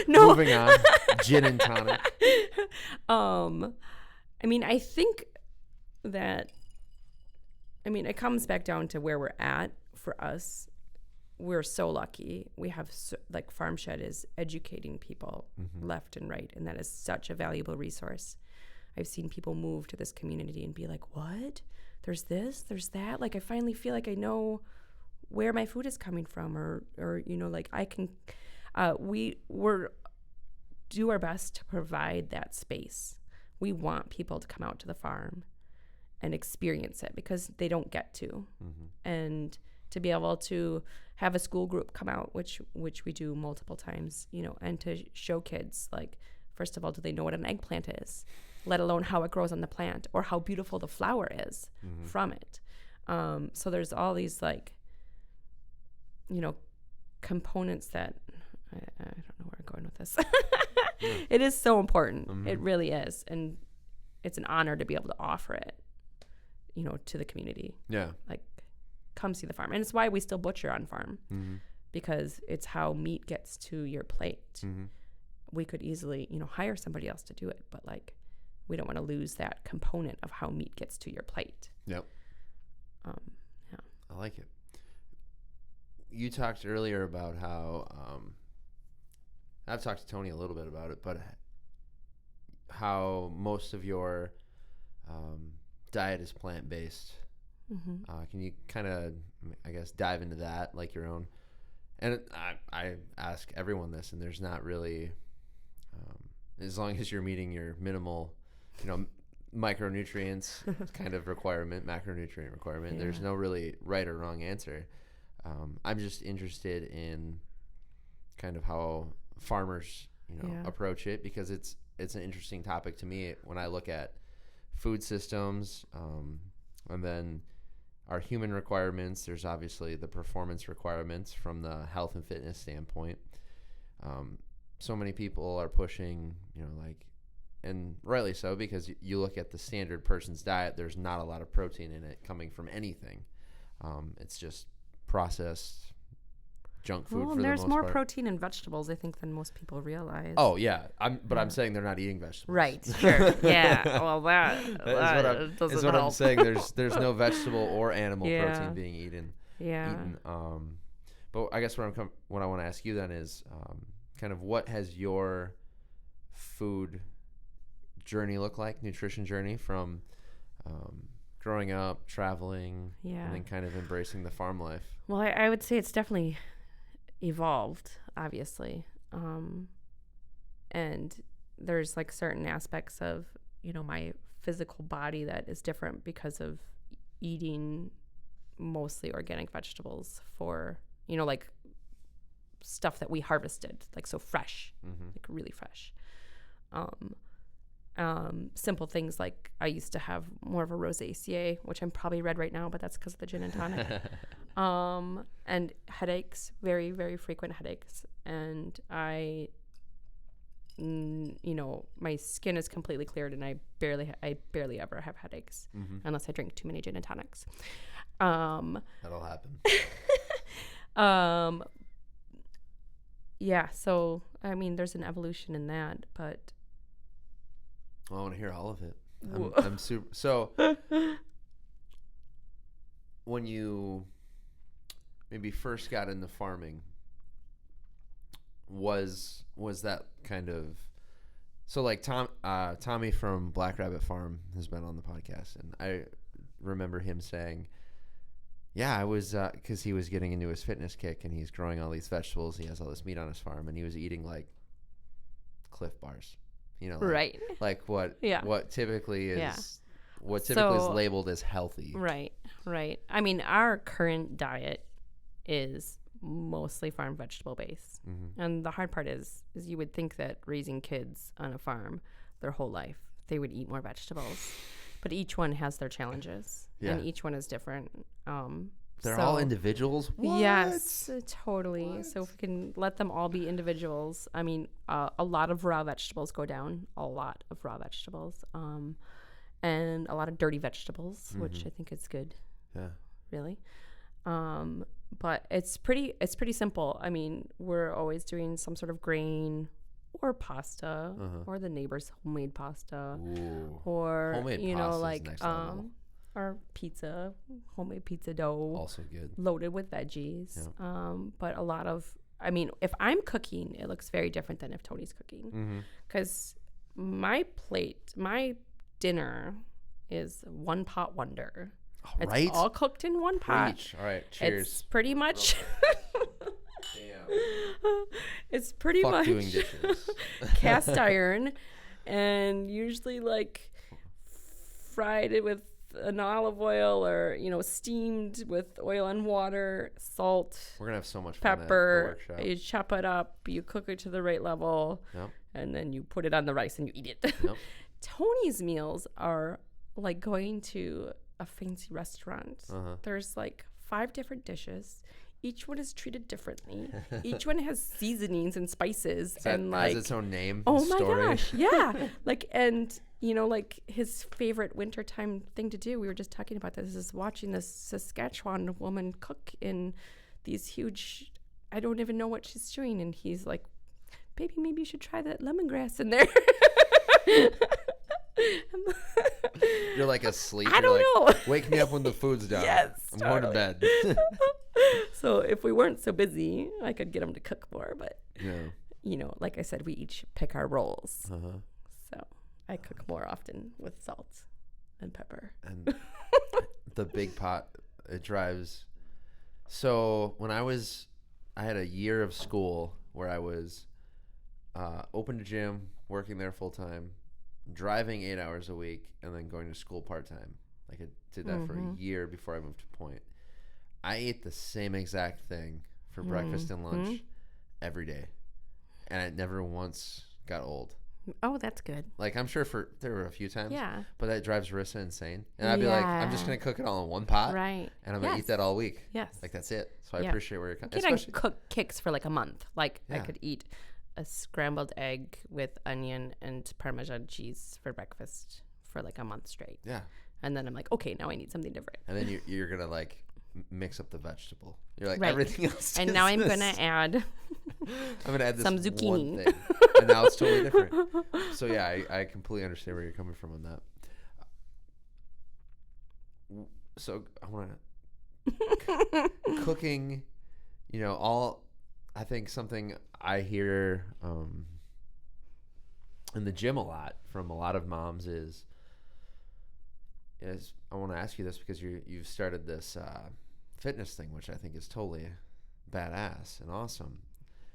No. Moving on. Gin and tonic. I mean, I think that, it comes back down to where we're at. For us, we're so lucky. We have, Farm Shed is educating people left and right, and that is such a valuable resource. I've seen people move to this community and be like, what? There's this, there's that. Like, I finally feel like I know where my food is coming from, or I can, we're do our best to provide that space. We want people to come out to the farm and experience it, because they don't get to. And to be able to have a school group come out, which we do multiple times, and to show kids, like, first of all, do they know what an eggplant is, let alone how it grows on the plant, or how beautiful the flower is from it. So there's all these, components that I don't know where I'm going with this. It is so important. It really is. And it's an honor to be able to offer it, to the community. Yeah. Like, come see the farm. And it's why we still butcher on farm, because it's how meat gets to your plate. We could easily, hire somebody else to do it, but we don't want to lose that component of how meat gets to your plate. Yep. Yeah. I like it. You talked earlier about how, I've talked to Tony a little bit about it, but how most of your diet is plant-based. Can you kind of, I guess, dive into that, like your own? And I ask everyone this, and there's not really, as long as you're meeting your minimal, micronutrients kind of requirement, macronutrient requirement, there's no really right or wrong answer. I'm just interested in kind of how farmers, approach it, because it's an interesting topic to me when I look at food systems, and then our human requirements. There's obviously the performance requirements from the health and fitness standpoint. So many people are pushing, and rightly so, because you look at the standard person's diet, there's not a lot of protein in it coming from anything. It's just processed junk food for the most part. There's more protein in vegetables, I think, than most people realize. Oh, yeah. I'm saying they're not eating vegetables. Right. Sure. Yeah. Well, that is what I'm saying. There's no vegetable or animal protein being eaten. Yeah. But I guess what I want to ask you then is kind of what has your food journey look like, nutrition journey, from growing up, traveling, and then kind of embracing the farm life? Well, I would say it's definitely evolved, obviously. And there's certain aspects of, my physical body that is different because of eating mostly organic vegetables for, stuff that we harvested, so fresh, really fresh. Simple things like I used to have more of a rosacea, which I'm probably red right now, but that's because of the gin and tonic. And headaches, very, very frequent headaches. And I, my skin is completely cleared, and I barely ever have headaches unless I drink too many gin and tonics. That'll happen. Yeah. So, there's an evolution in that, but I want to hear all of it. I'm super. So, when you maybe first got into farming, was that kind of so? Tommy from Black Rabbit Farm has been on the podcast, and I remember him saying Yeah, I was because he was getting into his fitness kick and he's growing all these vegetables. He has all this meat on his farm, and he was eating like Cliff Bars, Right. Like what typically is is labeled as healthy. Right. I mean, our current diet is mostly farm vegetable based, and the hard part is you would think that raising kids on a farm their whole life they would eat more vegetables, but each one has their challenges, and each one is different. They're all individuals? What? Yes, totally. What? So if we can let them all be individuals, I mean, a lot of raw vegetables go down, and a lot of dirty vegetables, which I think is good. Yeah. Really. But it's pretty simple. I mean, we're always doing some sort of grain or pasta or the neighbor's homemade pasta. Ooh. Or homemade like or pizza, homemade pizza dough. Also good. Loaded with veggies. Yeah. But a lot of, I mean, if I'm cooking, it looks very different than if Tony's cooking. Because my dinner is one pot wonder. All right. It's all cooked in one pot. Preach. All right. Cheers. It's pretty much. It's pretty much doing dishes. Cast iron, and usually like fried it with an olive oil or steamed with oil and water, salt. We're gonna have so much pepper. Fun at the workshop. You chop it up, you cook it to the right level, and then you put it on the rice and you eat it. Tony's meals are like going to a fancy restaurant. There's like 5 different dishes. Each one is treated differently. Each one has seasonings and spices and like has its own name. Oh my gosh, yeah. Like, and like his favorite wintertime thing to do. We were just talking about this. Is watching this Saskatchewan woman cook in these huge. I don't even know what she's doing, and he's like, "Baby, maybe you should try that lemongrass in there." You're like asleep. I don't know. Wake me up when the food's done. Yes, I'm going to bed. So if we weren't so busy, I could get him to cook more. But like I said, we each pick our roles. So I cook more often with salt and pepper. And the big pot, it drives. So when I had a year of school where I was open to gym, working there full time, driving 8 hours a week, and then going to school part time. Like I did that for a year before I moved to Point. I ate the same exact thing for breakfast and lunch every day, and it never once got old. Oh, that's good. Like I'm sure there were a few times, yeah. But that drives Rissa insane, and I'd be like, I'm just gonna cook it all in one pot, right? And I'm gonna eat that all week. Yes, like that's it. So I appreciate where you're coming. I can cook kicks for like a month. Like I could eat a scrambled egg with onion and Parmesan cheese for breakfast for like a month straight. Yeah, and then I'm like, okay, now I need something different. And then you're gonna like mix up the vegetable. You're like everything else. And now I'm gonna add. I'm gonna add this some zucchini. One thing, and now it's totally different. So yeah, I completely understand where you're coming from on that. So I want to cooking. I think something I hear in the gym a lot from a lot of moms is I want to ask you this because you've started this fitness thing, which I think is totally badass and awesome.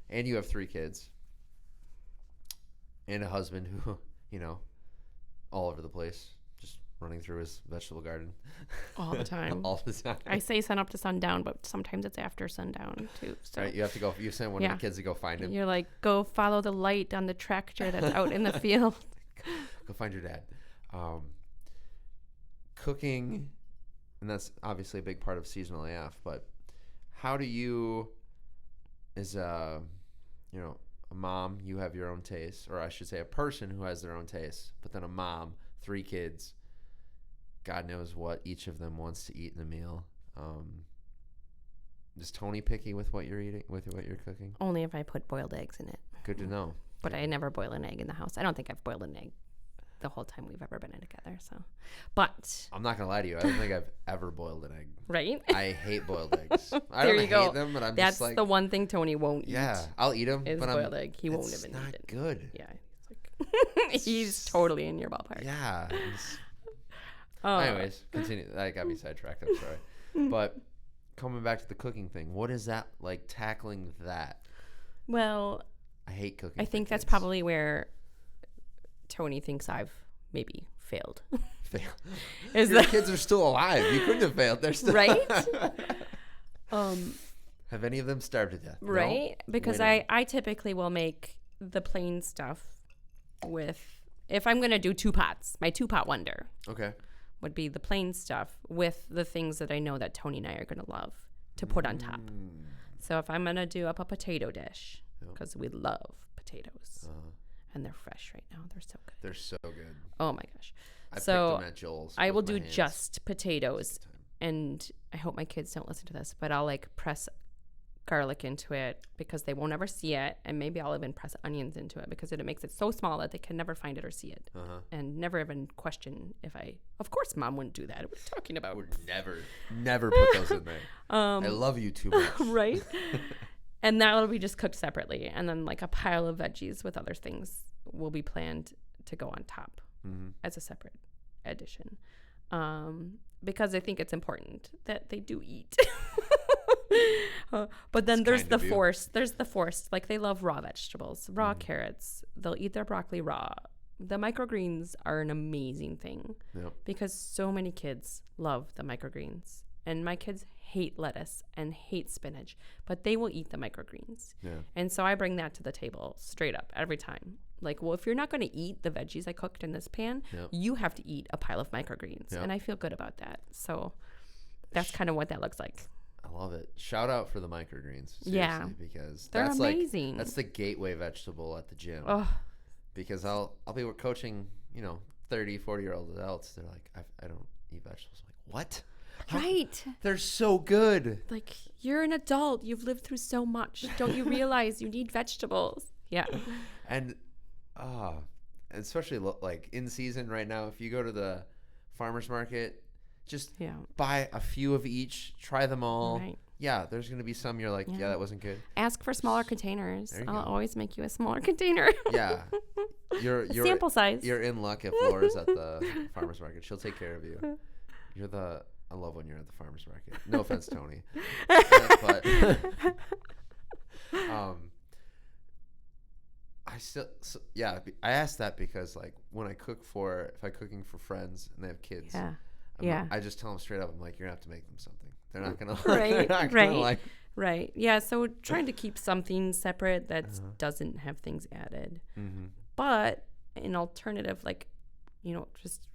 And you have 3 kids and a husband who, all over the place, just running through his vegetable garden. All the time. All the time. I say sun up to sundown, but sometimes it's after sundown too. So. Right, you have to go. You send one of the kids to go find him. You're like, go follow the light on the tractor that's out in the field. Go find your dad. Cooking, and that's obviously a big part of Seasonal AF, but how do you, as a mom, you have your own taste, or I should say a person who has their own taste, but then a mom, 3 kids, God knows what each of them wants to eat in a meal. Is Tony picky with what you're eating, with what you're cooking? Only if I put boiled eggs in it. Good to know. But I never boil an egg in the house. I don't think I've boiled an egg the whole time we've ever been together. So, but I'm not gonna lie to you. I don't think I've ever boiled an egg. Right? I hate boiled eggs. I don't hate them, but That's just like, the one thing Tony won't eat. Yeah, I'll eat them. Is but boiled egg. He won't even eat it. It's not good. Yeah, it's like he's totally in your ballpark. Yeah. Anyways, continue. That got me sidetracked. I'm sorry, but coming back to the cooking thing, what is that like tackling that? Well, I hate cooking. I think that's probably where Tony thinks I've maybe failed. Your kids are still alive. You couldn't have failed. They're still right. Have any of them starved to death? Right, no? Because I typically will make the plain stuff with, if I'm gonna do 2 pots, my 2-pot wonder. Okay. Would be the plain stuff with the things that I know that Tony and I are gonna love to put on top. So if I'm gonna do up a potato dish, because we love potatoes, and they're fresh right now, they're so good. They're so good. Oh my gosh! I picked them at Joel's. I will do just potatoes, and I hope my kids don't listen to this, but I'll like press garlic into it because they won't ever see it, and maybe I'll even press onions into it because it makes it so small that they can never find it or see it, and never even question if I. Of course, Mom wouldn't do that. What are you talking about? Would never put those in there. I love you too much. Right. And that'll be just cooked separately, and then like a pile of veggies with other things will be planned to go on top as a separate addition, because I think it's important that they do eat. But then there's the forced. There's the forced. Like they love raw vegetables, raw carrots. They'll eat their broccoli raw. The microgreens are an amazing thing because so many kids love the microgreens. And my kids hate lettuce and hate spinach, but they will eat the microgreens. Yeah. And so I bring that to the table straight up every time. Like, well, if you're not going to eat the veggies I cooked in this pan, you have to eat a pile of microgreens. And I feel good about that. So that's kind of what that looks like. I love it. Shout out for the microgreens. Seriously, because they're that's amazing. Like, that's the gateway vegetable at the gym. Oh. Because I'll be coaching, 30, 40-year-old adults. They're like, I don't eat vegetables. I'm like, what? Right. They're so good. Like, you're an adult. You've lived through so much. Don't you realize you need vegetables? Yeah. And especially like in season right now, if you go to the farmer's market, just buy a few of each, try them all. Right. Yeah, there's going to be some you're like, that wasn't good. Ask for smaller containers. I'll always make you a smaller container. Yeah. You're sample size. You're in luck if Laura's at the farmer's market. She'll take care of you. I love when you're at the farmer's market. No offense, Tony. But I asked that because like when if I'm cooking for friends and they have kids, I just tell them straight up, I'm like, you're gonna have to make them something. They're not gonna right. Yeah. So trying to keep something separate that doesn't have things added, but an alternative, like just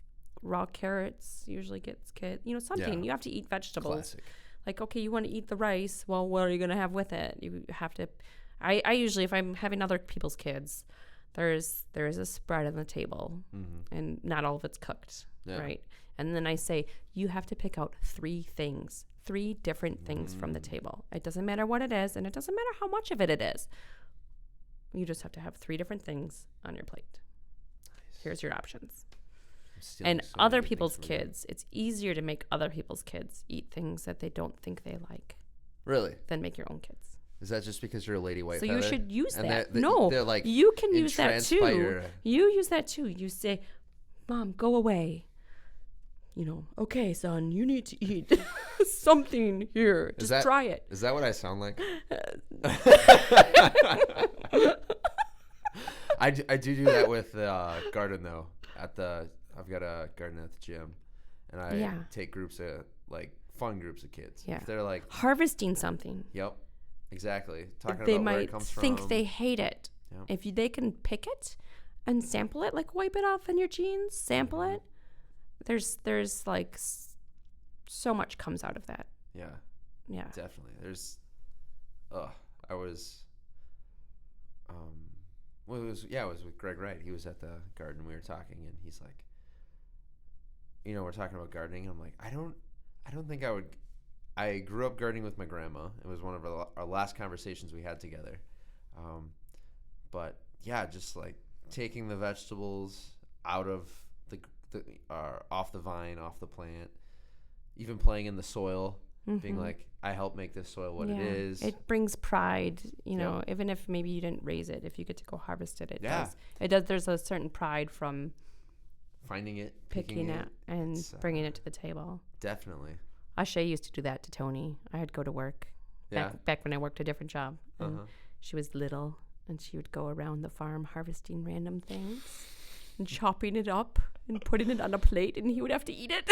raw carrots usually gets something. You have to eat vegetables. Classic. Like, okay, you want to eat the rice, well, what are you gonna have with it? You have to. I usually, if I'm having other people's kids, there is a spread on the table, and not all of it's cooked, right? And then I say, you have to pick out 3 different things from the table. It doesn't matter what it is, and it doesn't matter how much of it is. You just have to have 3 different things on your plate. Nice. Here's your options. And other people's kids, it's easier to make other people's kids eat things that they don't think they like. Really? Than make your own kids. Is that just because you're a lady Whitefeather? So you should use that. They're like you can use that too. You use that too. You say, Mom, go away. Okay, son, you need to eat something here. Just try it. Is that what I sound like? I do that with garden though. I've got a garden at the gym, and I take groups of fun groups of kids. Yeah, if they're like harvesting something. Yep, exactly. Talking they about might where it comes think from. they hate it. Yep. If they can pick it and sample it, like wipe it off in your jeans, sample it. There's like so much comes out of that. Yeah. Yeah. Definitely. I was. Well, it was with Greg Wright. He was at the garden. We were talking, and he's like, we're talking about gardening. I'm like, I don't think I would. I grew up gardening with my grandma. It was one of our last conversations we had together. But yeah, just like taking the vegetables out of off the vine, off the plant, even playing in the soil, being like, I help make this soil what it is. It brings pride, even if maybe you didn't raise it, if you get to go harvest it, it does. It does. There's a certain pride from finding it, picking it, and bringing it to the table. Definitely. Ashay used to do that to Tony. I'd go to work back when I worked a different job. She was little, and she would go around the farm harvesting random things and chopping it up and putting it on a plate, and he would have to eat it.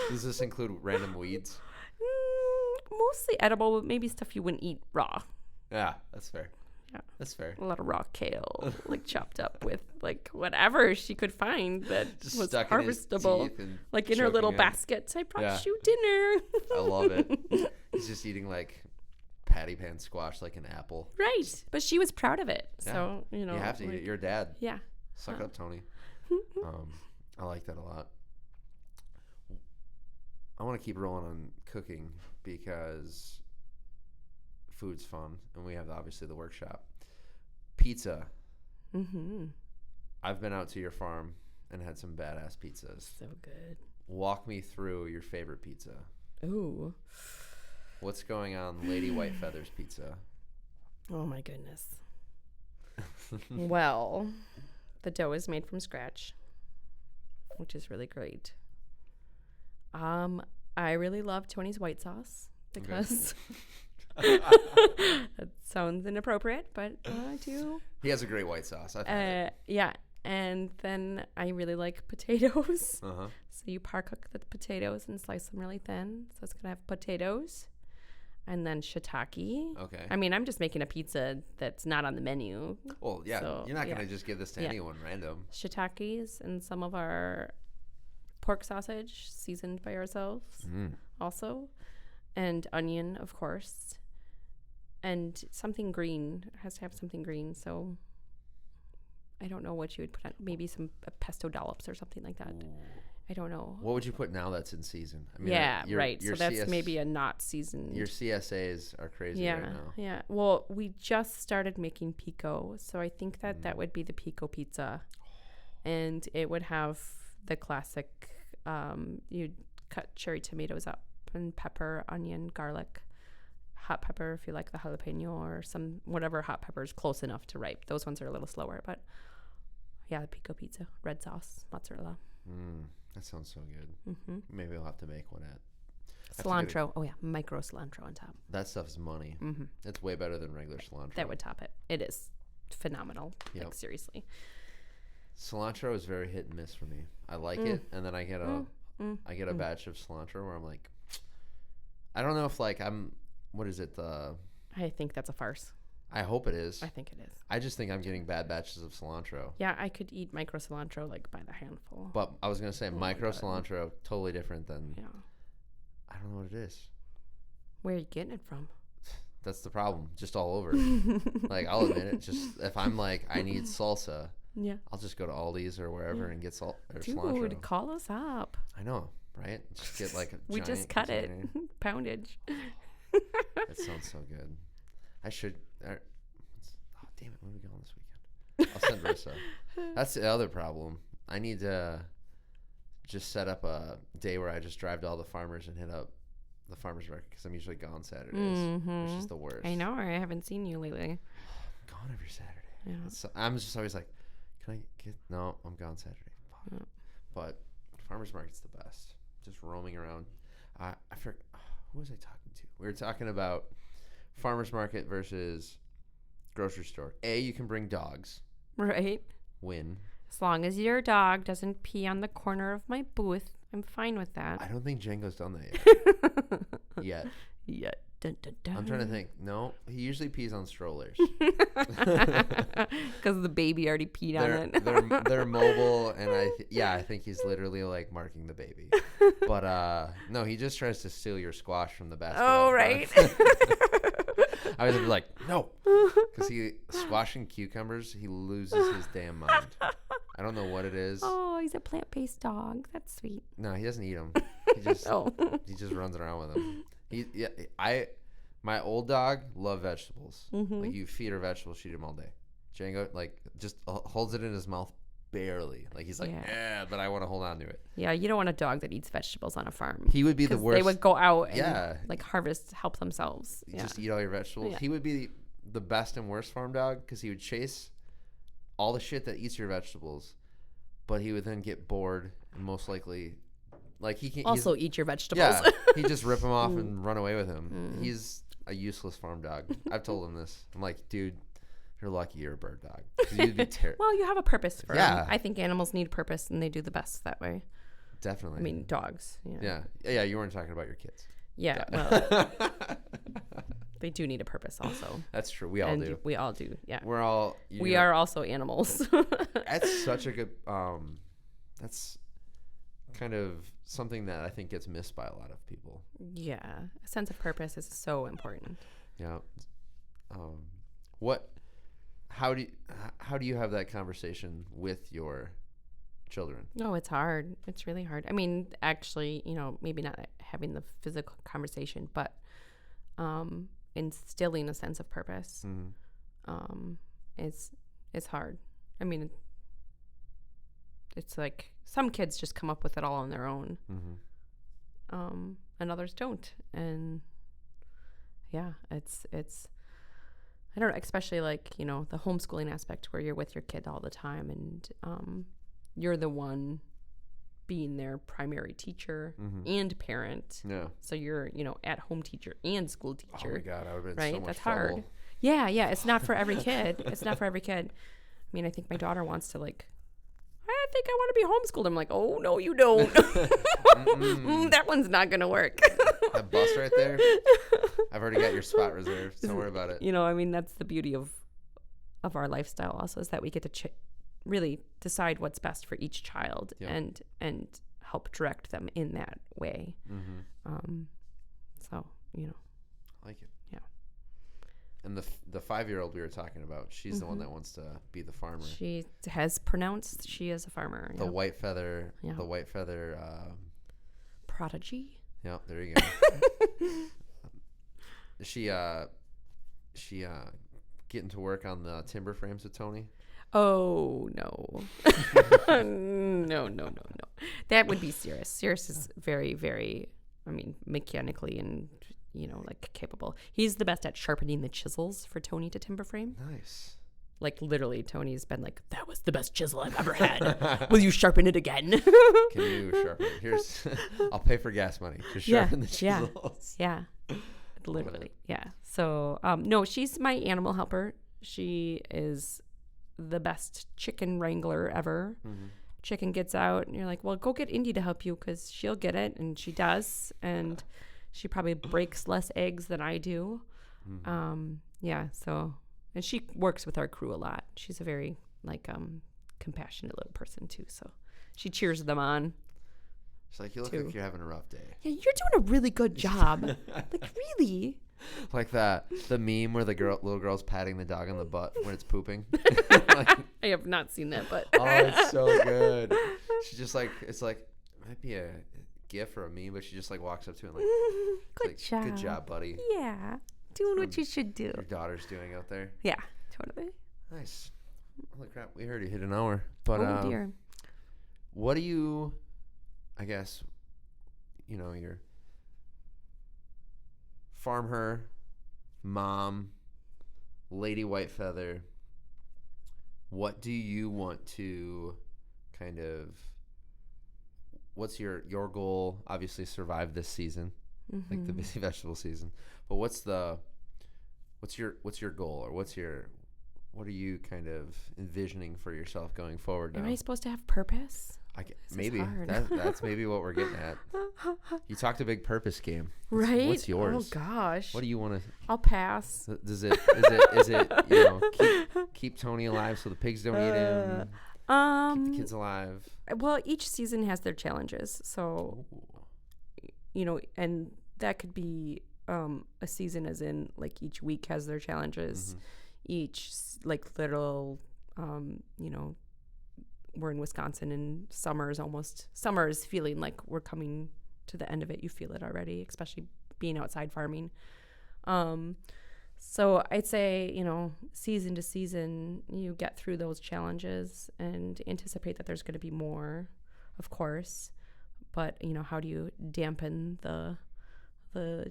Does this include random weeds? Mostly edible, but maybe stuff you wouldn't eat raw. Yeah, that's fair. Yeah. That's fair. A lot of raw kale, like chopped up with like whatever she could find that Just was stuck harvestable. Like in her little baskets. I brought you dinner. I love it. He's just eating like patty pan squash like an apple. Right. But she was proud of it. Yeah. So, you know. You have to eat it. You're a dad. Yeah. Suck up, Tony. I like that a lot. I want to keep rolling on cooking because food's fun, and we have obviously the workshop. Pizza. I've been out to your farm and had some badass pizzas. So good. Walk me through your favorite pizza. Ooh. What's going on Lady Whitefeather's pizza? Oh my goodness. Well, the dough is made from scratch, which is really great. I really love Tony's white sauce because that sounds inappropriate, but I do. He has a great white sauce. I've had it. Yeah, and then I really like potatoes. So you par cook the potatoes and slice them really thin. So it's gonna have potatoes, and then shiitake. Okay. I mean, I'm just making a pizza that's not on the menu. Well, yeah, so, you're not gonna just give this to anyone random. Shiitakes and some of our pork sausage seasoned by ourselves also, and onion, of course, and something green. It has to have something green, so I don't know what you would put on. Maybe some pesto dollops or something like that. Ooh. I don't know. What would you put now that's in season? I mean, right. So that's maybe a not seasoned. Your CSAs are crazy right now. Yeah. Well, we just started making pico, so I think that would be the pico pizza, and it would have the classic. You'd cut cherry tomatoes up and pepper, onion, garlic, hot pepper if you like the jalapeno, or some whatever hot pepper is close enough to ripe. Those ones are a little slower, but yeah, the pico pizza, red sauce, mozzarella. That sounds so good. Maybe I'll have to make one at cilantro. Oh yeah, micro cilantro on top. That stuff is money. It's way better than regular cilantro. That would top it. It is phenomenal. Yep. Like seriously. Cilantro is very hit and miss for me. I like it, and then I get a batch of cilantro where I'm like, I don't know if like what is it? I think that's a farce. I hope it is. I think it is. I just think I'm getting bad batches of cilantro. Yeah, I could eat micro cilantro like by the handful. But I was gonna say micro cilantro totally different than. Yeah. I don't know what it is. Where are you getting it from? That's the problem. Just all over. Like I'll admit it. Just if I'm like I need salsa. Yeah, I'll just go to Aldi's or wherever and get salt or cilantro. Dude, call us up. I know, right? Just get like a we just cut it, poundage. That sounds so good. I should. Oh, damn it! When are we going this weekend? I'll send Rissa. That's the other problem. I need to just set up a day where I just drive to all the farmers and hit up the farmers market because I'm usually gone Saturdays, which is the worst. I know. I haven't seen you lately. I'm gone every Saturday. Yeah. I'm just always like. Can I get? No, I'm gone Saturday. But farmers market's the best. Just roaming around. I forgot. Who was I talking to? We were talking about farmers market versus grocery store. You can bring dogs. Right. Win. As long as your dog doesn't pee on the corner of my booth, I'm fine with that. I don't think Django's done that yet. Yet. Dun, dun, dun. I'm trying to think. No, he usually pees on strollers. Because the baby already peed on it. They're mobile, and I think he's literally like marking the baby. But no, he just tries to steal your squash from the basket. Oh, right. I was like, no, because he squashing cucumbers, he loses his damn mind. I don't know what it is. Oh, he's a plant-based dog. That's sweet. No, he doesn't eat them. He just runs around with them. My old dog loved vegetables. Like you feed her vegetables, she'd eat them all day. Django like just holds it in his mouth barely. Like he's like, yeah, but I want to hold on to it. Yeah, you don't want a dog that eats vegetables on a farm. He would be the worst. They would go out and like help themselves. Just eat all your vegetables. Yeah. He would be the best and worst farm dog because he would chase all the shit that eats your vegetables, but he would then get bored and most likely Like he can also eat your vegetables. Yeah, he just rip them off and run away with him. He's a useless farm dog. I've told him this. I'm like, dude, you're lucky you're a bird dog. 'Cause you'd be Well, you have a purpose for Yeah. them. I think animals need purpose, and they do the best that way. Definitely. I mean, dogs. Yeah. Yeah, you weren't talking about your kids. Yeah, well, they do need a purpose also. That's true. We all do. We all do, yeah. We're all... We are also animals. That's such a good... that's kind of something that I think gets missed by a lot of people. Yeah. A sense of purpose is so important. Yeah. How do you have that conversation with your children? No, it's hard. It's really hard. I mean, actually, maybe not having the physical conversation, but instilling a sense of purpose is hard. I mean, it's like some kids just come up with it all on their own, and others don't. And yeah, it's I don't know, especially like the homeschooling aspect where you're with your kid all the time, and you're the one being their primary teacher and parent. Yeah. So you're at home teacher and school teacher. Oh my God, I would have been right? so much That's trouble. hard. Yeah. It's not for every kid. It's not for every kid. I mean, I think my daughter wants to I think I want to be homeschooled. I'm like, oh, no, you don't. That one's not going to work. That bus right there, I've already got your spot reserved. Don't worry about it. I mean, that's the beauty of our lifestyle also, is that we get to really decide what's best for each child and help direct them in that way. So, I like it. Yeah. And the 5-year-old we were talking about, she's the one that wants to be the farmer. She has pronounced she is a farmer. The Whitefeather. Yeah. The Whitefeather. Prodigy. Yeah, there you go. She getting to work on the timber frames with Tony. Oh no. No. That would be Cirrus. Cirrus is very, very, mechanically and capable. He's the best at sharpening the chisels for Tony to timber frame. Nice. Like literally, Tony's been like, "That was the best chisel I've ever had. Will you sharpen it again?" Can you sharpen it? Here's, I'll pay for gas money to sharpen the chisels. Yeah. Literally, yeah. So, no, she's my animal helper. She is the best chicken wrangler ever. Chicken gets out, and you're like, well, go get Indy to help you because she'll get it, and she does, and she probably breaks less eggs than I do. Yeah. So, and she works with our crew a lot. She's a very compassionate little person too. So, she cheers them on. She's like, you look like you're having a rough day. Yeah, you're doing a really good job. Really. Like the meme where the little girl's patting the dog on the butt when it's pooping. I have not seen that, but oh, it's so good. She just it's like might be a gif or a meme, but she just walks up to him good job. Good job, buddy. Yeah, doing what you should do. Your daughter's doing out there. Yeah, totally. Nice. Holy crap, we already hit an hour. But oh dear. What do you? I guess you're farm her, mom, Lady Whitefeather. What do you want to what's your goal? Obviously survive this season, like the busy vegetable season. But what's your goal, or what are you kind of envisioning for yourself going forward now? Am I supposed to have purpose? Maybe that's maybe what we're getting at. You talked a big purpose game, right? What's yours? Oh gosh, what do you want to? I'll pass. Is it keep Tony alive so the pigs don't eat him? Keep the kids alive. Well, each season has their challenges, so and that could be a season, as in each week has their challenges. Each little we're in Wisconsin, and summer is feeling like we're coming to the end of it. You feel it already, especially being outside farming. So I'd say, season to season, you get through those challenges and anticipate that there's going to be more, of course. But, how do you dampen the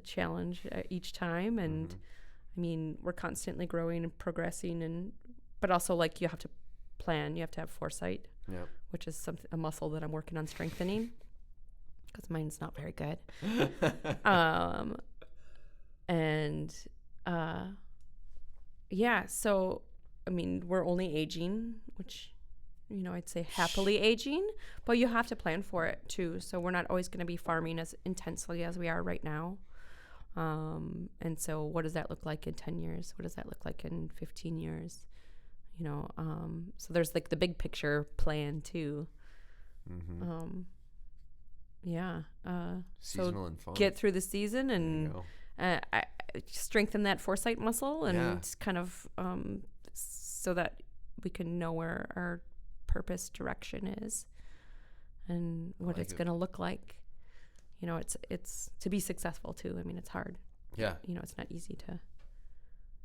challenge each time? And we're constantly growing and progressing, but also you have to plan, you have to have foresight, which is a muscle that I'm working on strengthening. because mine's not very good. And yeah, so I mean, we're only aging, which, you know, I'd say happily aging, but you have to plan for it too. So we're not always going to be farming as intensely as we are right now. And so what does that look like in 10 years? What does that look like in 15 years? You know, so there's like the big picture plan too. Mm-hmm. Yeah. Seasonal so and fun. Get through the season and strengthen that foresight muscle and kind of so that we can know where our purpose direction is and what it's going to look like. You know, it's to be successful too. I mean, it's hard. Yeah. You know, it's not easy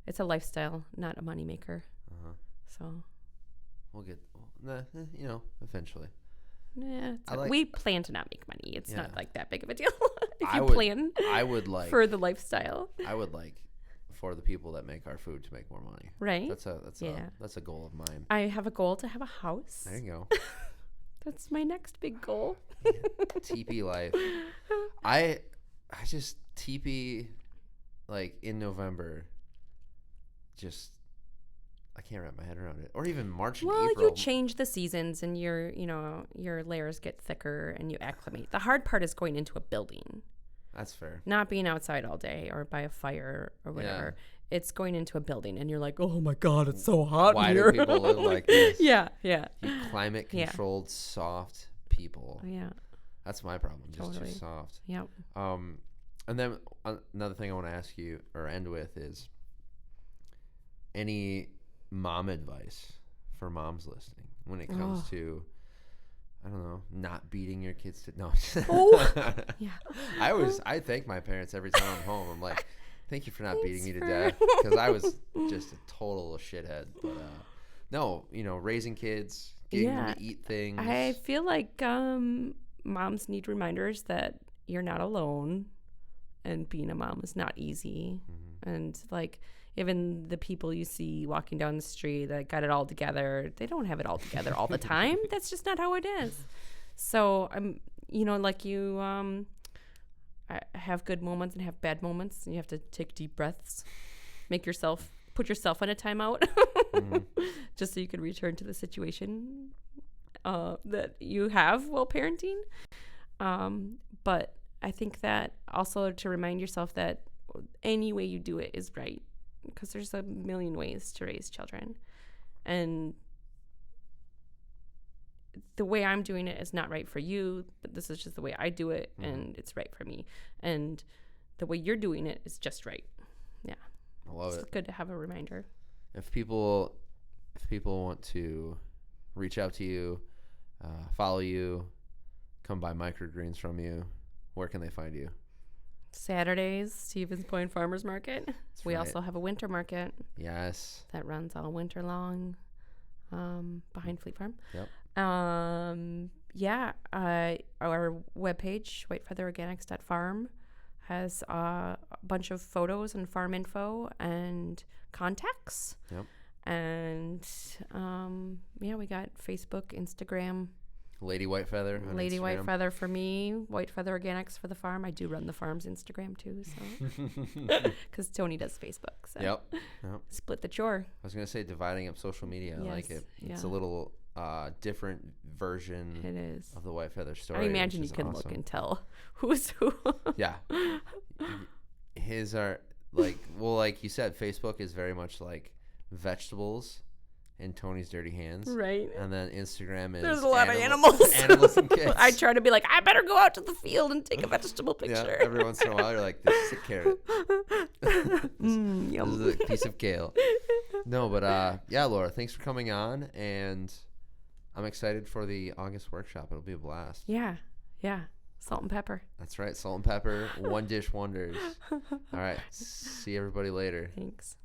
it's a lifestyle, not a moneymaker. So we'll get, you know, eventually. Yeah, we plan to not make money. It's not like that big of a deal. If I you would plan for the lifestyle. I would like for the people that make our food to make more money. Right. That's a goal of mine. I have a goal to have a house. There you go. That's my next big goal. Teepee life. I just teepee like in November. Just I can't wrap my head around it. Or even March and April. Well, you change the seasons and your layers get thicker and you acclimate. The hard part is going into a building. That's fair. Not being outside all day or by a fire or whatever. Yeah. It's going into a building and you're like, oh my God, it's so hot Why here. do people live like this? Yeah. You climate controlled, soft people. Yeah. That's my problem. Totally. Just too soft. Yep. And then another thing I want to ask you or end with is any mom advice for moms listening when it comes to, I don't know, not beating your kids to no. Yeah. I thank my parents every time I'm home. I'm like, thank you for not beating me to death, because I was just a total shithead. But no, you know, raising kids, getting them to eat things. I feel like moms need reminders that you're not alone, and being a mom is not easy. And like, even the people you see walking down the street that got it all together, they don't have it all together all the time. That's just not how it is. So I'm, you know, like you, I have good moments and have bad moments, and you have to take deep breaths, put yourself on a timeout, just so you can return to the situation that you have while parenting. But I think that also to remind yourself that any way you do it is right, because there's a million ways to raise children, and the way I'm doing it is not right for you, but this is just the way I do it, and it's right for me. And the way you're doing it is just right. Yeah, I love it. It's good to have a reminder. If people want to reach out to you, follow you, come buy microgreens from you, where can they find you? Saturdays, Stevens Point Farmers Market. That's we right. also have a winter market. Yes. That runs all winter long, behind Fleet Farm. Yep. Our webpage, whitefeatherorganics.farm, has a bunch of photos and farm info and contacts. Yep. And we got Facebook, Instagram. Lady Whitefeather on Lady Instagram. Whitefeather for me, Whitefeather Organics for the farm. I do run the farm's Instagram too, so because Tony does Facebook. So Yep. split the chore. I was gonna say dividing up social media. I like it. It's a little different version. It is of the Whitefeather story. I imagine you can look and tell who's who. Yeah. His are like you said, Facebook is very much like vegetables in Tony's dirty hands. Right. And then Instagram is there's a lot of animals. Animals and kids. I try to be like, I better go out to the field and take a vegetable picture. Yeah, every once in a while you're like, this is a carrot. This is a piece of kale. No, but Laura, thanks for coming on, and I'm excited for the August workshop. It'll be a blast. Yeah. Salt and pepper. That's right, salt and pepper, one dish wonders. All right, see everybody later. Thanks.